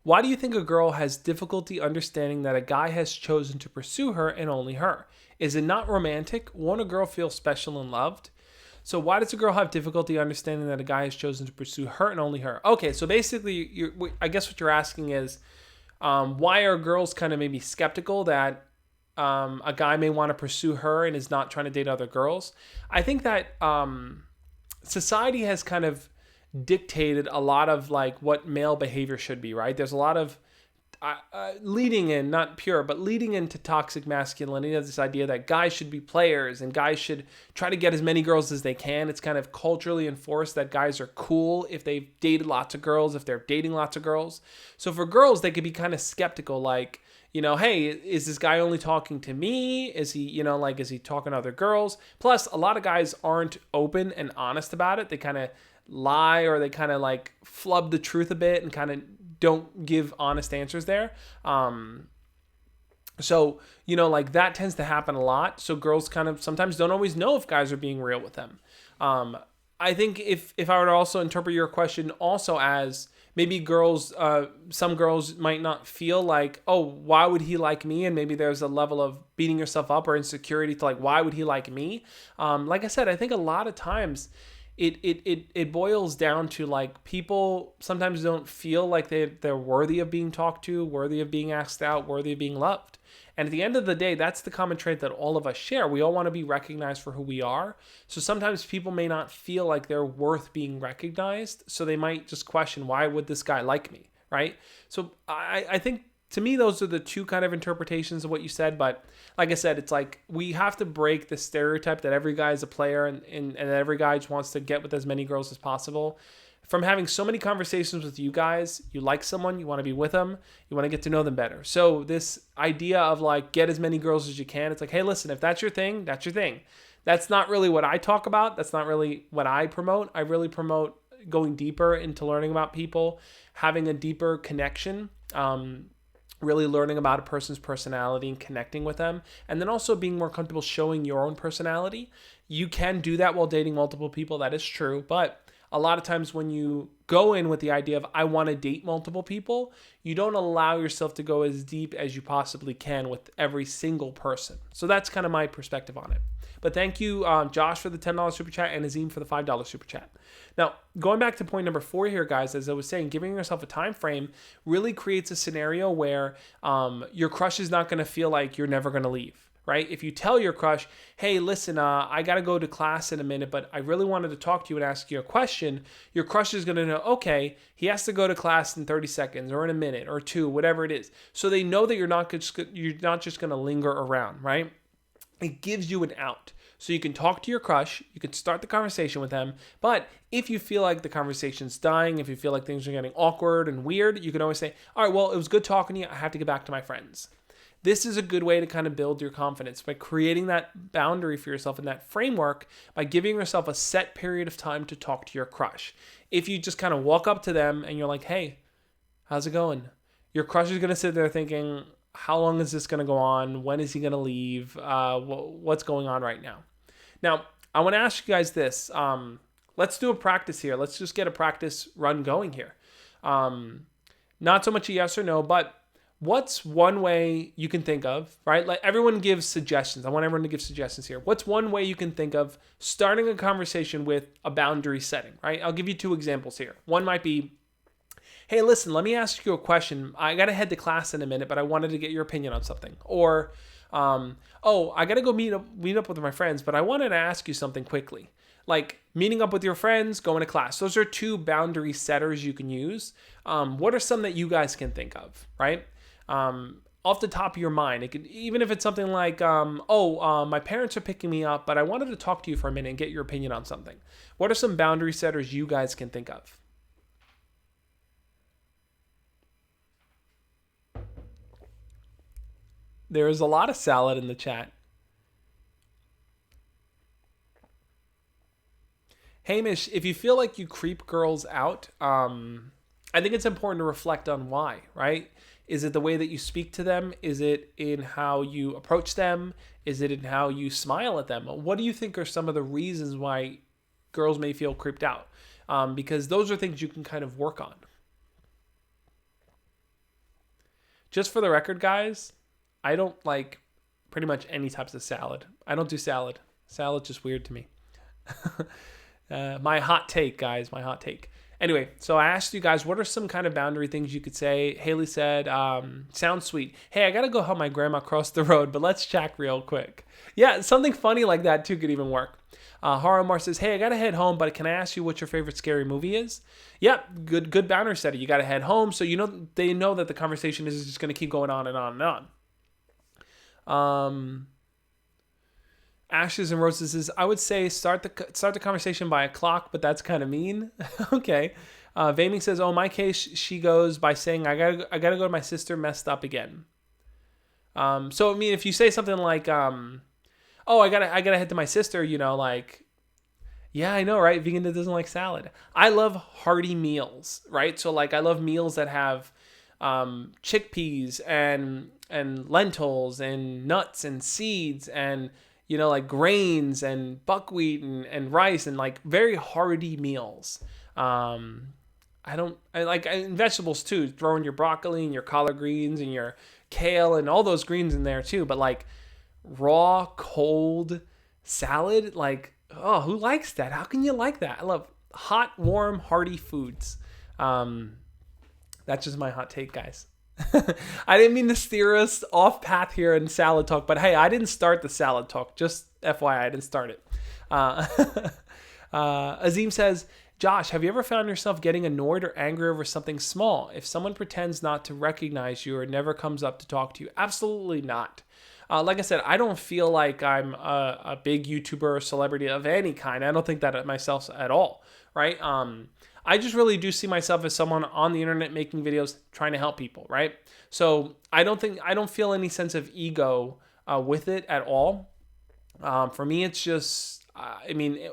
why do you think a girl has difficulty understanding that a guy has chosen to pursue her and only her? Is it not romantic? Won't a girl feel special and loved? So why does a girl have difficulty understanding that a guy has chosen to pursue her and only her? Okay, so basically, I guess what you're asking is, why are girls kind of maybe skeptical that a guy may want to pursue her and is not trying to date other girls? I think that society has kind of dictated a lot of like what male behavior should be, right? There's a lot of leading into toxic masculinity. There's this idea that guys should be players and guys should try to get as many girls as they can. It's kind of culturally enforced that guys are cool if they've dated lots of girls, if they're dating lots of girls. So for girls, they could be kind of skeptical, like, hey, is this guy only talking to me? Is he, is he talking to other girls? Plus, a lot of guys aren't open and honest about it. They kind of lie, or they kind of like flub the truth a bit and kind of don't give honest answers there. So, that tends to happen a lot. So girls kind of sometimes don't always know if guys are being real with them. I think if I were to also interpret your question also as maybe some girls might not feel like, oh, why would he like me? And maybe there's a level of beating yourself up or insecurity to like, why would he like me? Like I said, I think a lot of times it boils down to like people sometimes don't feel like they're worthy of being talked to, worthy of being asked out, worthy of being loved. And at the end of the day, that's the common trait that all of us share. We all want to be recognized for who we are. So sometimes people may not feel like they're worth being recognized. So they might just question, why would this guy like me? Right? So I think to me, those are the two kind of interpretations of what you said. But like I said, it's like we have to break the stereotype that every guy is a player and that every guy just wants to get with as many girls as possible. From having so many conversations with you guys, you like someone, you want to be with them, you want to get to know them better. So this idea of like, get as many girls as you can, it's like, hey, listen, if that's your thing, that's your thing. That's not really what I talk about. That's not really what I promote. I really promote going deeper into learning about people, having a deeper connection, really learning about a person's personality and connecting with them, and then also being more comfortable showing your own personality. You can do that while dating multiple people. That is true. But a lot of times when you go in with the idea of, I want to date multiple people, you don't allow yourself to go as deep as you possibly can with every single person. So that's kind of my perspective on it. But thank you, Josh, for the $10 super chat and Azim for the $5 super chat. Now, going back to point number 4 here, guys, as I was saying, giving yourself a time frame really creates a scenario where your crush is not going to feel like you're never going to leave. Right? If you tell your crush, hey, listen, I got to go to class in a minute, but I really wanted to talk to you and ask you a question, your crush is going to know, okay, he has to go to class in 30 seconds or in a minute or 2, whatever it is. So they know that you're not just going to linger around, right? It gives you an out. So you can talk to your crush, you can start the conversation with them, but if you feel like the conversation's dying, if you feel like things are getting awkward and weird, you can always say, all right, well, it was good talking to you. I have to get back to my friends. This is a good way to kind of build your confidence by creating that boundary for yourself and that framework by giving yourself a set period of time to talk to your crush. If you just kind of walk up to them and you're like, hey, how's it going? Your crush is going to sit there thinking, how long is this going to go on? When is he going to leave? What's going on right now? Now, I want to ask you guys this. Let's do a practice here. Let's just get a practice run going here. Not so much a yes or no, but what's one way you can think of, right? Like everyone gives suggestions. I want everyone to give suggestions here. What's one way you can think of starting a conversation with a boundary setting, right? I'll give you 2 examples here. One might be, hey, listen, let me ask you a question. I got to head to class in a minute, but I wanted to get your opinion on something. Or, oh, I got to go meet up with my friends, but I wanted to ask you something quickly. Like meeting up with your friends, going to class. Those are 2 boundary setters you can use. What are some that you guys can think of, right? Off the top of your mind, it could, even if it's something like, my parents are picking me up, but I wanted to talk to you for a minute and get your opinion on something. What are some boundary setters you guys can think of? There is a lot of salad in the chat. Hamish, if you feel like you creep girls out, I think it's important to reflect on why, right? Is it the way that you speak to them? Is it in how you approach them? Is it in how you smile at them? What do you think are some of the reasons why girls may feel creeped out? Because those are things you can kind of work on. Just for the record, guys, I don't like pretty much any types of salad. I don't do salad. Salad's just weird to me. My hot take, guys, my hot take. Anyway, so I asked you guys, what are some kind of boundary things you could say? Haley said, sounds sweet. Hey, I got to go help my grandma cross the road, but let's chat real quick. Yeah, something funny like that too could even work. Haramar says, hey, I got to head home, but can I ask you what your favorite scary movie is? Yep, good boundary setter. You got to head home, so they know that the conversation is just going to keep going on and on and on. Ashes and Roses says, I would say start the conversation by a clock, but that's kind of mean. Okay. Vaming says, oh, in my case, she goes by saying, I gotta go to my sister messed up again. So I mean, if you say something like, oh, I gotta head to my sister, like, yeah, I know, right? Vegan that doesn't like salad. I love hearty meals, right? So like, I love meals that have chickpeas and lentils and nuts and seeds and like grains and buckwheat and rice and like very hearty meals. I like vegetables too. Throw in your broccoli and your collard greens and your kale and all those greens in there too. But like raw, cold salad, like, oh, who likes that? How can you like that? I love hot, warm, hearty foods. That's just my hot take, guys. I didn't mean to steer us off path here in salad talk, but hey, I didn't start the salad talk. Just FYI, I didn't start it. Azim says, Josh, have you ever found yourself getting annoyed or angry over something small? If someone pretends not to recognize you or never comes up to talk to you? Absolutely not. Like I said, I don't feel like I'm a big YouTuber or celebrity of any kind. I don't think that of myself at all, right? I just really do see myself as someone on the internet making videos, trying to help people, right? So I don't feel any sense of ego with it at all. For me, it's just,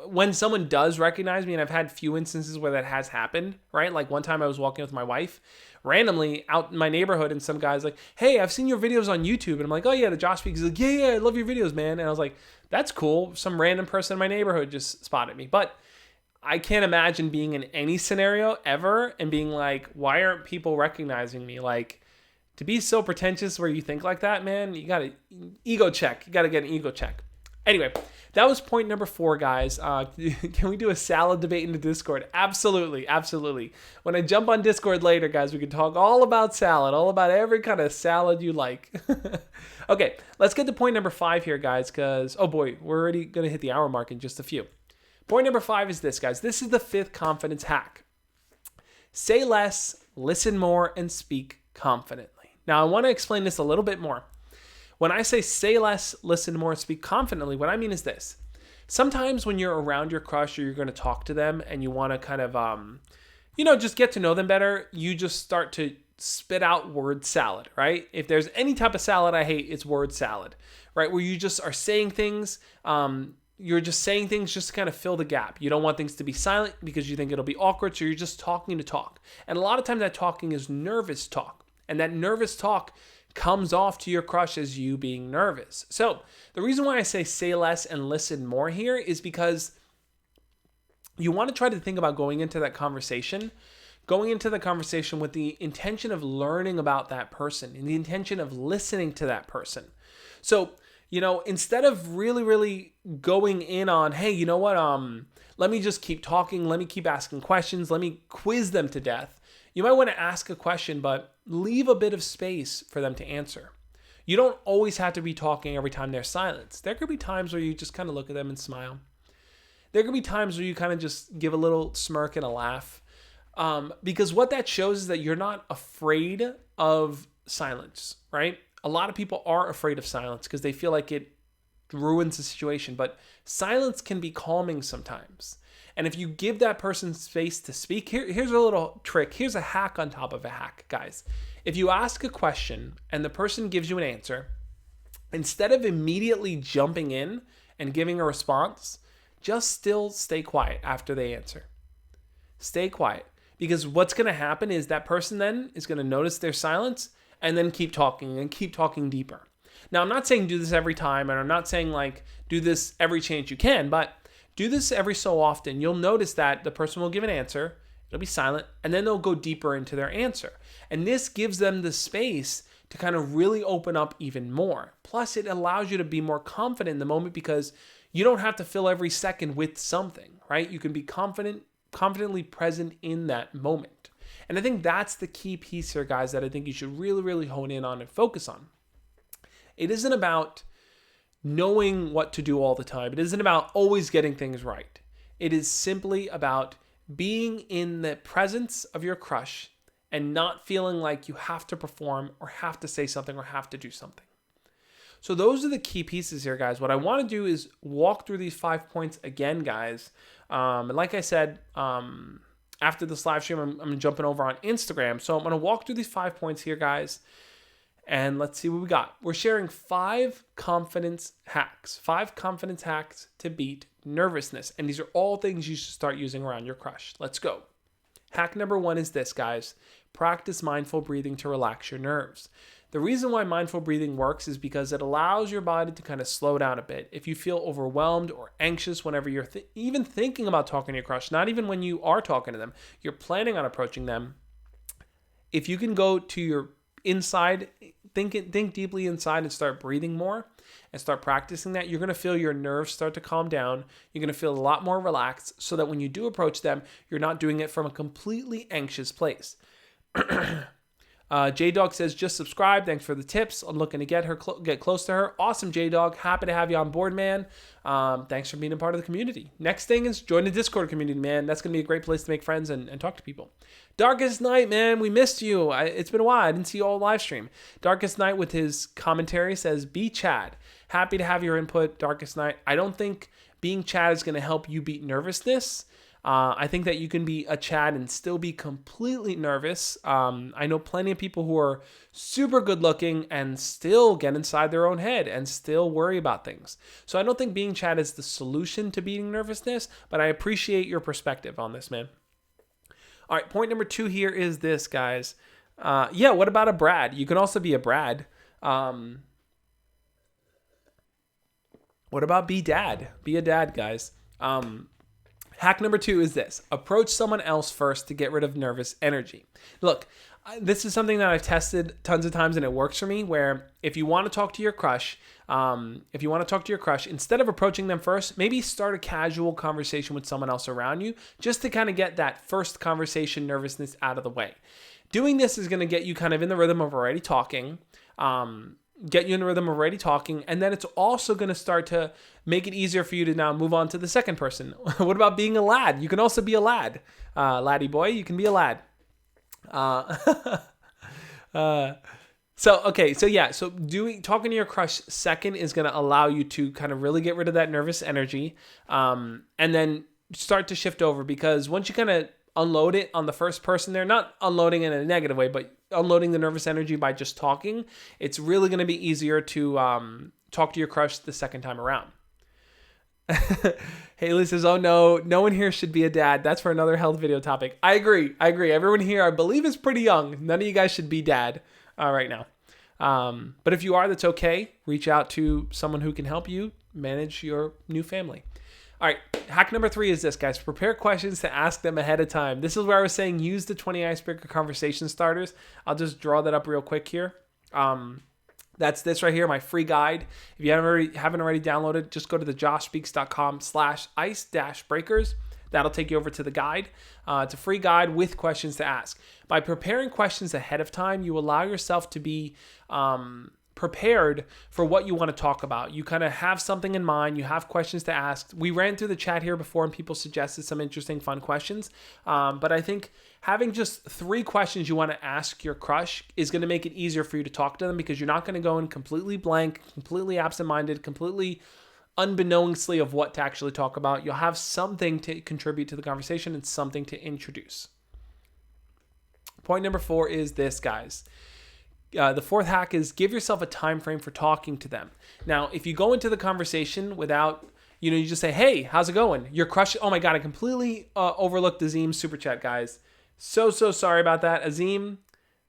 when someone does recognize me, and I've had few instances where that has happened, right? Like one time I was walking with my wife randomly out in my neighborhood and some guy's like, hey, I've seen your videos on YouTube. And I'm like, oh yeah, the Josh Speaks. He's like, yeah, I love your videos, man. And I was like, that's cool. Some random person in my neighborhood just spotted me. But I can't imagine being in any scenario ever and being like, why aren't people recognizing me? Like, to be so pretentious where you think like that, man, you got to ego check. You got to get an ego check. Anyway, that was point number 4, guys. Can we do a salad debate in the Discord? Absolutely, absolutely. When I jump on Discord later, guys, we can talk all about salad, all about every kind of salad you like. Okay, let's get to point number 5 here, guys, because, oh boy, we're already going to hit the hour mark in just a few. Point number 5 is this, guys. This is the 5th confidence hack. Say less, listen more, and speak confidently. Now, I want to explain this a little bit more. When I say less, listen more, and speak confidently, what I mean is this. Sometimes when you're around your crush or you're going to talk to them and you want to kind of, just get to know them better, you just start to spit out word salad, right? If there's any type of salad I hate, it's word salad, right? Where you just are saying things, you're just saying things just to kind of fill the gap. You don't want things to be silent because you think it'll be awkward, so you're just talking to talk. And a lot of times that talking is nervous talk. And that nervous talk comes off to your crush as you being nervous. So the reason why I say less and listen more here is because you want to try to think about going into that conversation going into the conversation with the intention of learning about that person and the intention of listening to that person. So, instead of really going in on, hey, you know what, let me just keep talking, let me keep asking questions, let me quiz them to death. You might want to ask a question, but leave a bit of space for them to answer. You don't always have to be talking every time there's silence. There could be times where you just kind of look at them and smile. There could be times where you kind of just give a little smirk and a laugh. Because what that shows is that you're not afraid of silence, right? A lot of people are afraid of silence because they feel like it ruins the situation, but silence can be calming sometimes. And if you give that person space to speak, here's a little trick. Here's a hack on top of a hack, guys. If you ask a question and the person gives you an answer, instead of immediately jumping in and giving a response, just still stay quiet after they answer. Stay quiet. Because what's going to happen is that person then is going to notice their silence and then keep talking and keep talking deeper. Now, I'm not saying do this every time, and I'm not saying like do this every chance you can, but do this every so often. You'll notice that the person will give an answer, it'll be silent, and then they'll go deeper into their answer. And this gives them the space to kind of really open up even more. Plus, it allows you to be more confident in the moment because you don't have to fill every second with something, right? You can be confidently present in that moment. And I think that's the key piece here, guys, that I think you should really hone in on and focus on. It isn't about knowing what to do all the time. It isn't about always getting things right. It is simply about being in the presence of your crush and not feeling like you have to perform or have to say something or have to do something. So those are the key pieces here, guys. What I want to do is walk through these 5 points again, guys. And like I said, after this live stream, I'm jumping over on Instagram. So I'm going to walk through these 5 points here, guys. And let's see what we got. We're sharing 5 confidence hacks. 5 confidence hacks to beat nervousness. And these are all things you should start using around your crush. Let's go. Hack number 1 is this, guys. Practice mindful breathing to relax your nerves. The reason why mindful breathing works is because it allows your body to kind of slow down a bit. If you feel overwhelmed or anxious whenever you're even thinking about talking to your crush, not even when you are talking to them, you're planning on approaching them. If you can go to your inside, think deeply inside and start breathing more and start practicing that, you're going to feel your nerves start to calm down. You're going to feel a lot more relaxed so that when you do approach them, you're not doing it from a completely anxious place. J-Dog says, just subscribe. Thanks for the tips. I'm looking to get close to her. Awesome, J-Dog. Happy to have you on board, man. Thanks for being a part of the community. Next thing is join the Discord community, man. That's going to be a great place to make friends and talk to people. Darkest Night, man. We missed you. It's been a while. I didn't see you all live stream. Darkest Night with his commentary says, be Chad. Happy to have your input, Darkest Night. I don't think being Chad is going to help you beat nervousness. I think that you can be a Chad and still be completely nervous. I know plenty of people who are super good looking and still get inside their own head and still worry about things. So I don't think being Chad is the solution to beating nervousness, but I appreciate your perspective on this, man. All right, point number 2 here is this, guys. What about a Brad? You can also be a Brad. What about be dad? Be a dad, guys. Hack number 2 is this. Approach someone else first to get rid of nervous energy. Look, this is something that I've tested tons of times and it works for me, where if you want to talk to your crush, instead of approaching them first, maybe start a casual conversation with someone else around you just to kind of get that first conversation nervousness out of the way. Doing this is going to get you kind of in the rhythm of already talking, and then it's also going to start to make it easier for you to now move on to the second person. What about being a lad? You can also be a lad. Laddie boy, you can be a lad. Talking to your crush second is going to allow you to kind of really get rid of that nervous energy, and then start to shift over, because once you kind of unload it on the first person, they're not unloading in a negative way, but unloading the nervous energy by just talking, it's really going to be easier to talk to your crush the second time around. Haley says, oh no one here should be a dad. That's for another health video topic. I agree. Everyone here, I believe, is pretty young. None of you guys should be dad right now. But if you are, that's okay. Reach out to someone who can help you manage your new family. All right, hack number 3 is this, guys. Prepare questions to ask them ahead of time. This is where I was saying use the 20 icebreaker conversation starters. I'll just draw that up real quick here. That's this right here, my free guide. If you haven't already downloaded, just go to thejoshspeaks.com/ice-breakers. That'll take you over to the guide. It's a free guide with questions to ask. By preparing questions ahead of time, you allow yourself to be prepared for what you want to talk about. You kind of have something in mind. You have questions to ask. We ran through the chat here before and people suggested some interesting, fun questions. But I think having just 3 questions you want to ask your crush is going to make it easier for you to talk to them, because you're not going to go in completely blank, completely absent-minded, completely unbeknownstly of what to actually talk about. You'll have something to contribute to the conversation and something to introduce. Point number 4 is this, guys. The 4th hack is give yourself a time frame for talking to them. Now, if you go into the conversation without, you just say, hey, how's it going? Your crush, oh my God, I completely overlooked Azim's super chat, guys. So sorry about that. Azim,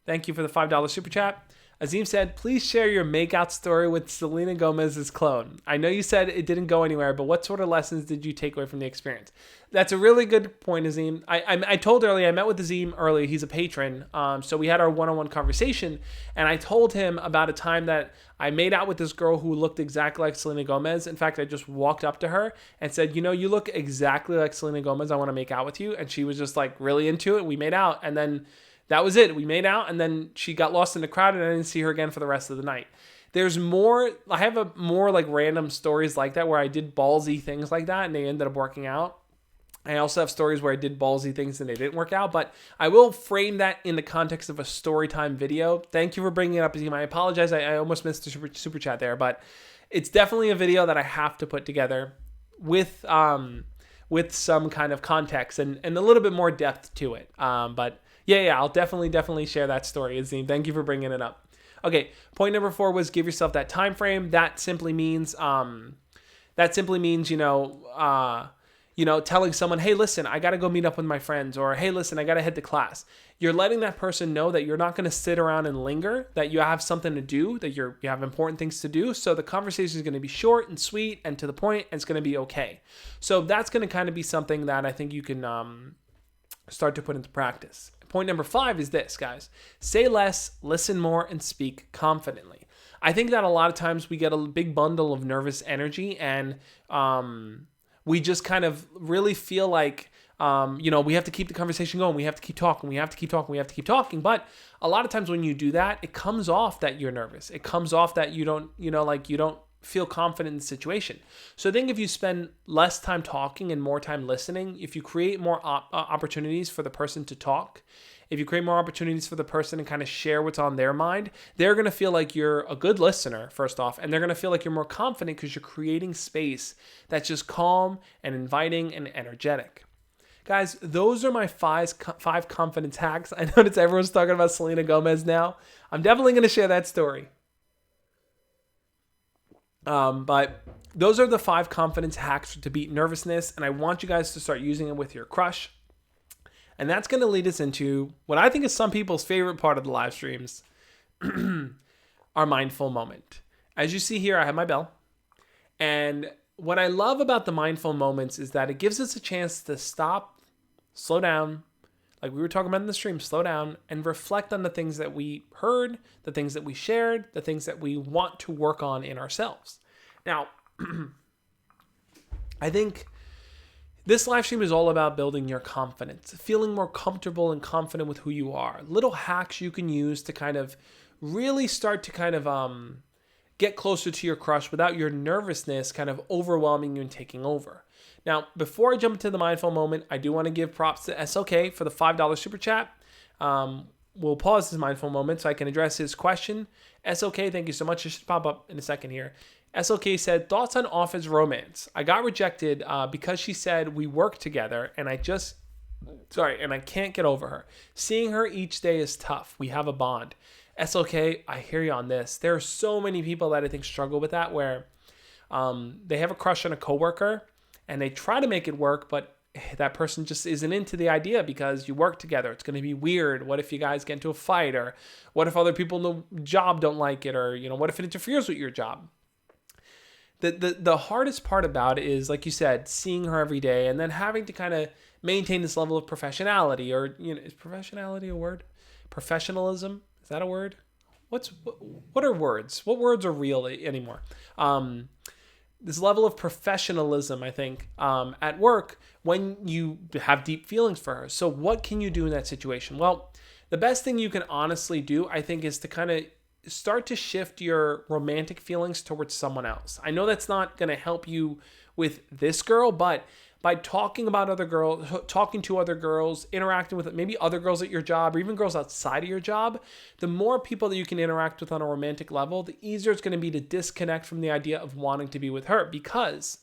thank you for the $5 super chat. Azim said, please share your makeout story with Selena Gomez's clone. I know you said it didn't go anywhere, but what sort of lessons did you take away from the experience? That's a really good point, Azim. I told earlier, I met with Azim earlier. He's a patron. So we had our one-on-one conversation, and I told him about a time that I made out with this girl who looked exactly like Selena Gomez. In fact, I just walked up to her and said, you look exactly like Selena Gomez. I want to make out with you. And she was just like really into it. We made out, and then that was it. We made out, and then she got lost in the crowd, and I didn't see her again for the rest of the night. There's more. I have more like random stories like that where I did ballsy things like that, and they ended up working out. I also have stories where I did ballsy things and they didn't work out, but I will frame that in the context of a story time video. Thank you for bringing it up, Azim. I apologize. I almost missed the super chat there, but it's definitely a video that I have to put together with some kind of context and a little bit more depth to it. But yeah, I'll definitely share that story, Azim. Thank you for bringing it up. Okay, point number 4 was give yourself that time frame. That simply means telling someone, hey, listen, I got to go meet up with my friends, or hey, listen, I got to head to class. You're letting that person know that you're not going to sit around and linger, that you have something to do, that you have important things to do. So the conversation is going to be short and sweet and to the point, and it's going to be okay. So that's going to kind of be something that I think you can start to put into practice. Point number 5 is this, guys. Say less, listen more, and speak confidently. I think that a lot of times we get a big bundle of nervous energy, and we just kind of really feel like, we have to keep the conversation going. We have to keep talking. We have to keep talking. We have to keep talking. But a lot of times when you do that, it comes off that you're nervous. It comes off that you don't feel confident in the situation. So I think if you spend less time talking and more time listening, if you create more opportunities for the person to talk, if you create more opportunities for the person to kind of share what's on their mind, they're going to feel like you're a good listener, first off, and they're going to feel like you're more confident because you're creating space that's just calm and inviting and energetic. Guys, those are my 5 confidence hacks. I noticed everyone's talking about Selena Gomez now. I'm definitely going to share that story. But those are the 5 confidence hacks to beat nervousness, and I want you guys to start using it with your crush. And that's going to lead us into what I think is some people's favorite part of the live streams, our mindful moment. As you see here, I have my bell. And what I love about the mindful moments is that it gives us a chance to stop, slow down, like we were talking about in the stream, slow down and reflect on the things that we heard, the things that we shared, the things that we want to work on in ourselves. Now, I think this live stream is all about building your confidence, feeling more comfortable and confident with who you are. Little hacks you can use to kind of really start to kind of get closer to your crush without your nervousness kind of overwhelming you and taking over. Now, before I jump into the mindful moment, I do want to give props to SLK for the $5 super chat. We'll pause this mindful moment so I can address his question. SLK, thank you so much. It should pop up in a second here. SLK said, thoughts on Office romance. I got rejected because she said we work together and I can't get over her. Seeing her each day is tough. We have a bond. SLK, I hear you on this. There are so many people that I think struggle with that where they have a crush on a coworker and they try to make it work, but that person just isn't into the idea because you work together. It's going to be weird. What if you guys get into a fight? Or what if other people in the job don't like it? Or, what if it interferes with your job? the hardest part about it is, like you said, seeing her every day and then having to kind of maintain this level of professionality, or, is professionality a word? Professionalism, is that a word? What are words? What words are real anymore? This level of professionalism, I think, at work when you have deep feelings for her. So what can you do in that situation? Well, the best thing you can honestly do, I think, is to kind of start to shift your romantic feelings towards someone else. I know that's not going to help you with this girl, but by talking about other girls, talking to other girls, interacting with maybe other girls at your job, or even girls outside of your job, the more people that you can interact with on a romantic level, the easier it's going to be to disconnect from the idea of wanting to be with her. Because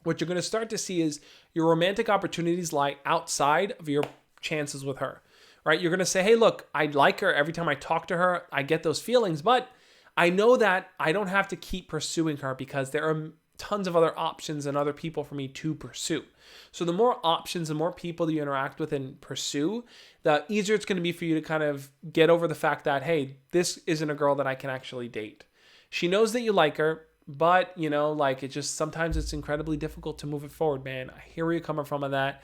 what you're going to start to see is your romantic opportunities lie outside of your chances with her, right? You're going to say, hey, look, I like her. Every time I talk to her, I get those feelings, but I know that I don't have to keep pursuing her because there are tons of other options and other people for me to pursue. So the more options and more people that you interact with and pursue, the easier it's going to be for you to kind of get over the fact that, hey, this isn't a girl that I can actually date. She knows that you like her, but, it just, sometimes it's incredibly difficult to move it forward, man. I hear where you're coming from on that.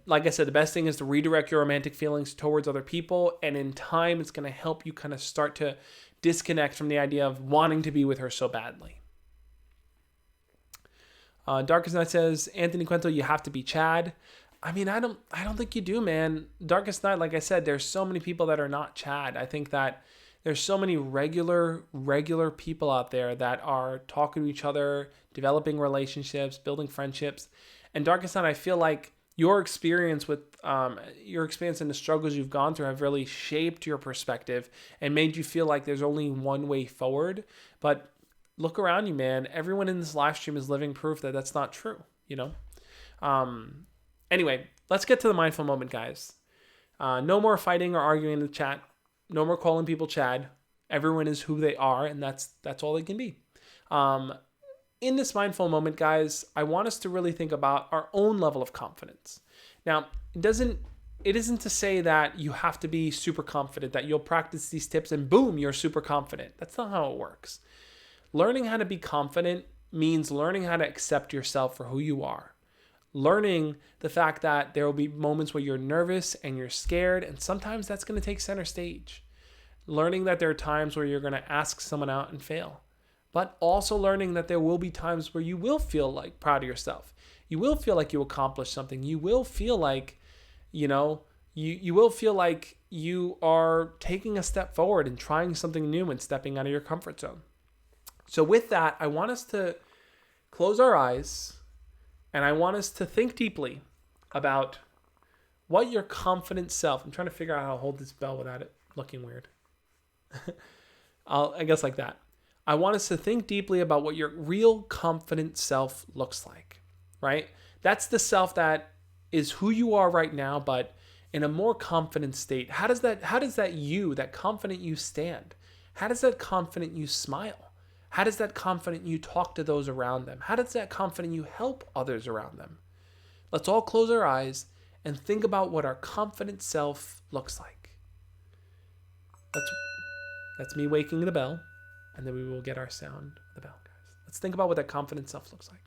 Like I said, the best thing is to redirect your romantic feelings towards other people. And in time, it's going to help you kind of start to disconnect from the idea of wanting to be with her so badly. Darkest Night says, Anthony Quinto, you have to be Chad. I mean, I don't think you do, man. Darkest Night, like I said, there's so many people that are not Chad. I think that there's so many regular people out there that are talking to each other, developing relationships, building friendships. And Darkest Night, I feel like your experience and the struggles you've gone through have really shaped your perspective and made you feel like there's only one way forward. But look around you, man. Everyone in this live stream is living proof that that's not true, Anyway, let's get to the mindful moment, guys. No more fighting or arguing in the chat. No more calling people Chad. Everyone is who they are, and that's all they can be. In this mindful moment, guys, I want us to really think about our own level of confidence. Now, it isn't to say that you have to be super confident, that you'll practice these tips and boom, you're super confident. That's not how it works. Learning how to be confident means learning how to accept yourself for who you are. Learning the fact that there will be moments where you're nervous and you're scared, and sometimes that's going to take center stage. Learning that there are times where you're going to ask someone out and fail. But also learning that there will be times where you will feel like proud of yourself. You will feel like you accomplished something. You will feel like, you will feel like you are taking a step forward and trying something new and stepping out of your comfort zone. So with that, I want us to close our eyes and I want us to think deeply about what your confident self, I'm trying to figure out how to hold this bell without it looking weird. I guess like that. I want us to think deeply about what your real confident self looks like, right? That's the self that is who you are right now, but in a more confident state. How does that confident you stand? How does that confident you smile? How does that confident you talk to those around them? How does that confident you help others around them? Let's all close our eyes and think about what our confident self looks like. That's me waking the bell, and then we will get our sound of the bell, guys. Let's think about what that confident self looks like.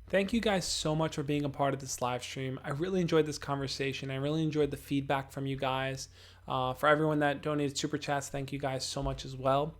Thank you guys so much for being a part of this live stream. I really enjoyed this conversation. I really enjoyed the feedback from you guys. For everyone that donated super chats, thank you guys so much as well.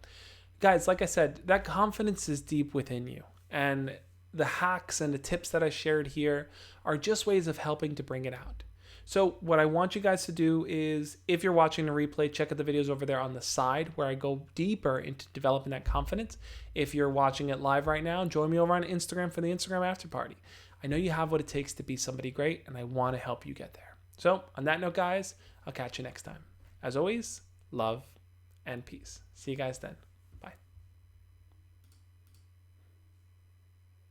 Guys, like I said, that confidence is deep within you. And the hacks and the tips that I shared here are just ways of helping to bring it out. So what I want you guys to do is, if you're watching the replay, check out the videos over there on the side where I go deeper into developing that confidence. If you're watching it live right now, join me over on Instagram for the Instagram after party. I know you have what it takes to be somebody great, and I want to help you get there. So on that note, guys, I'll catch you next time. As always, love and peace. See you guys then.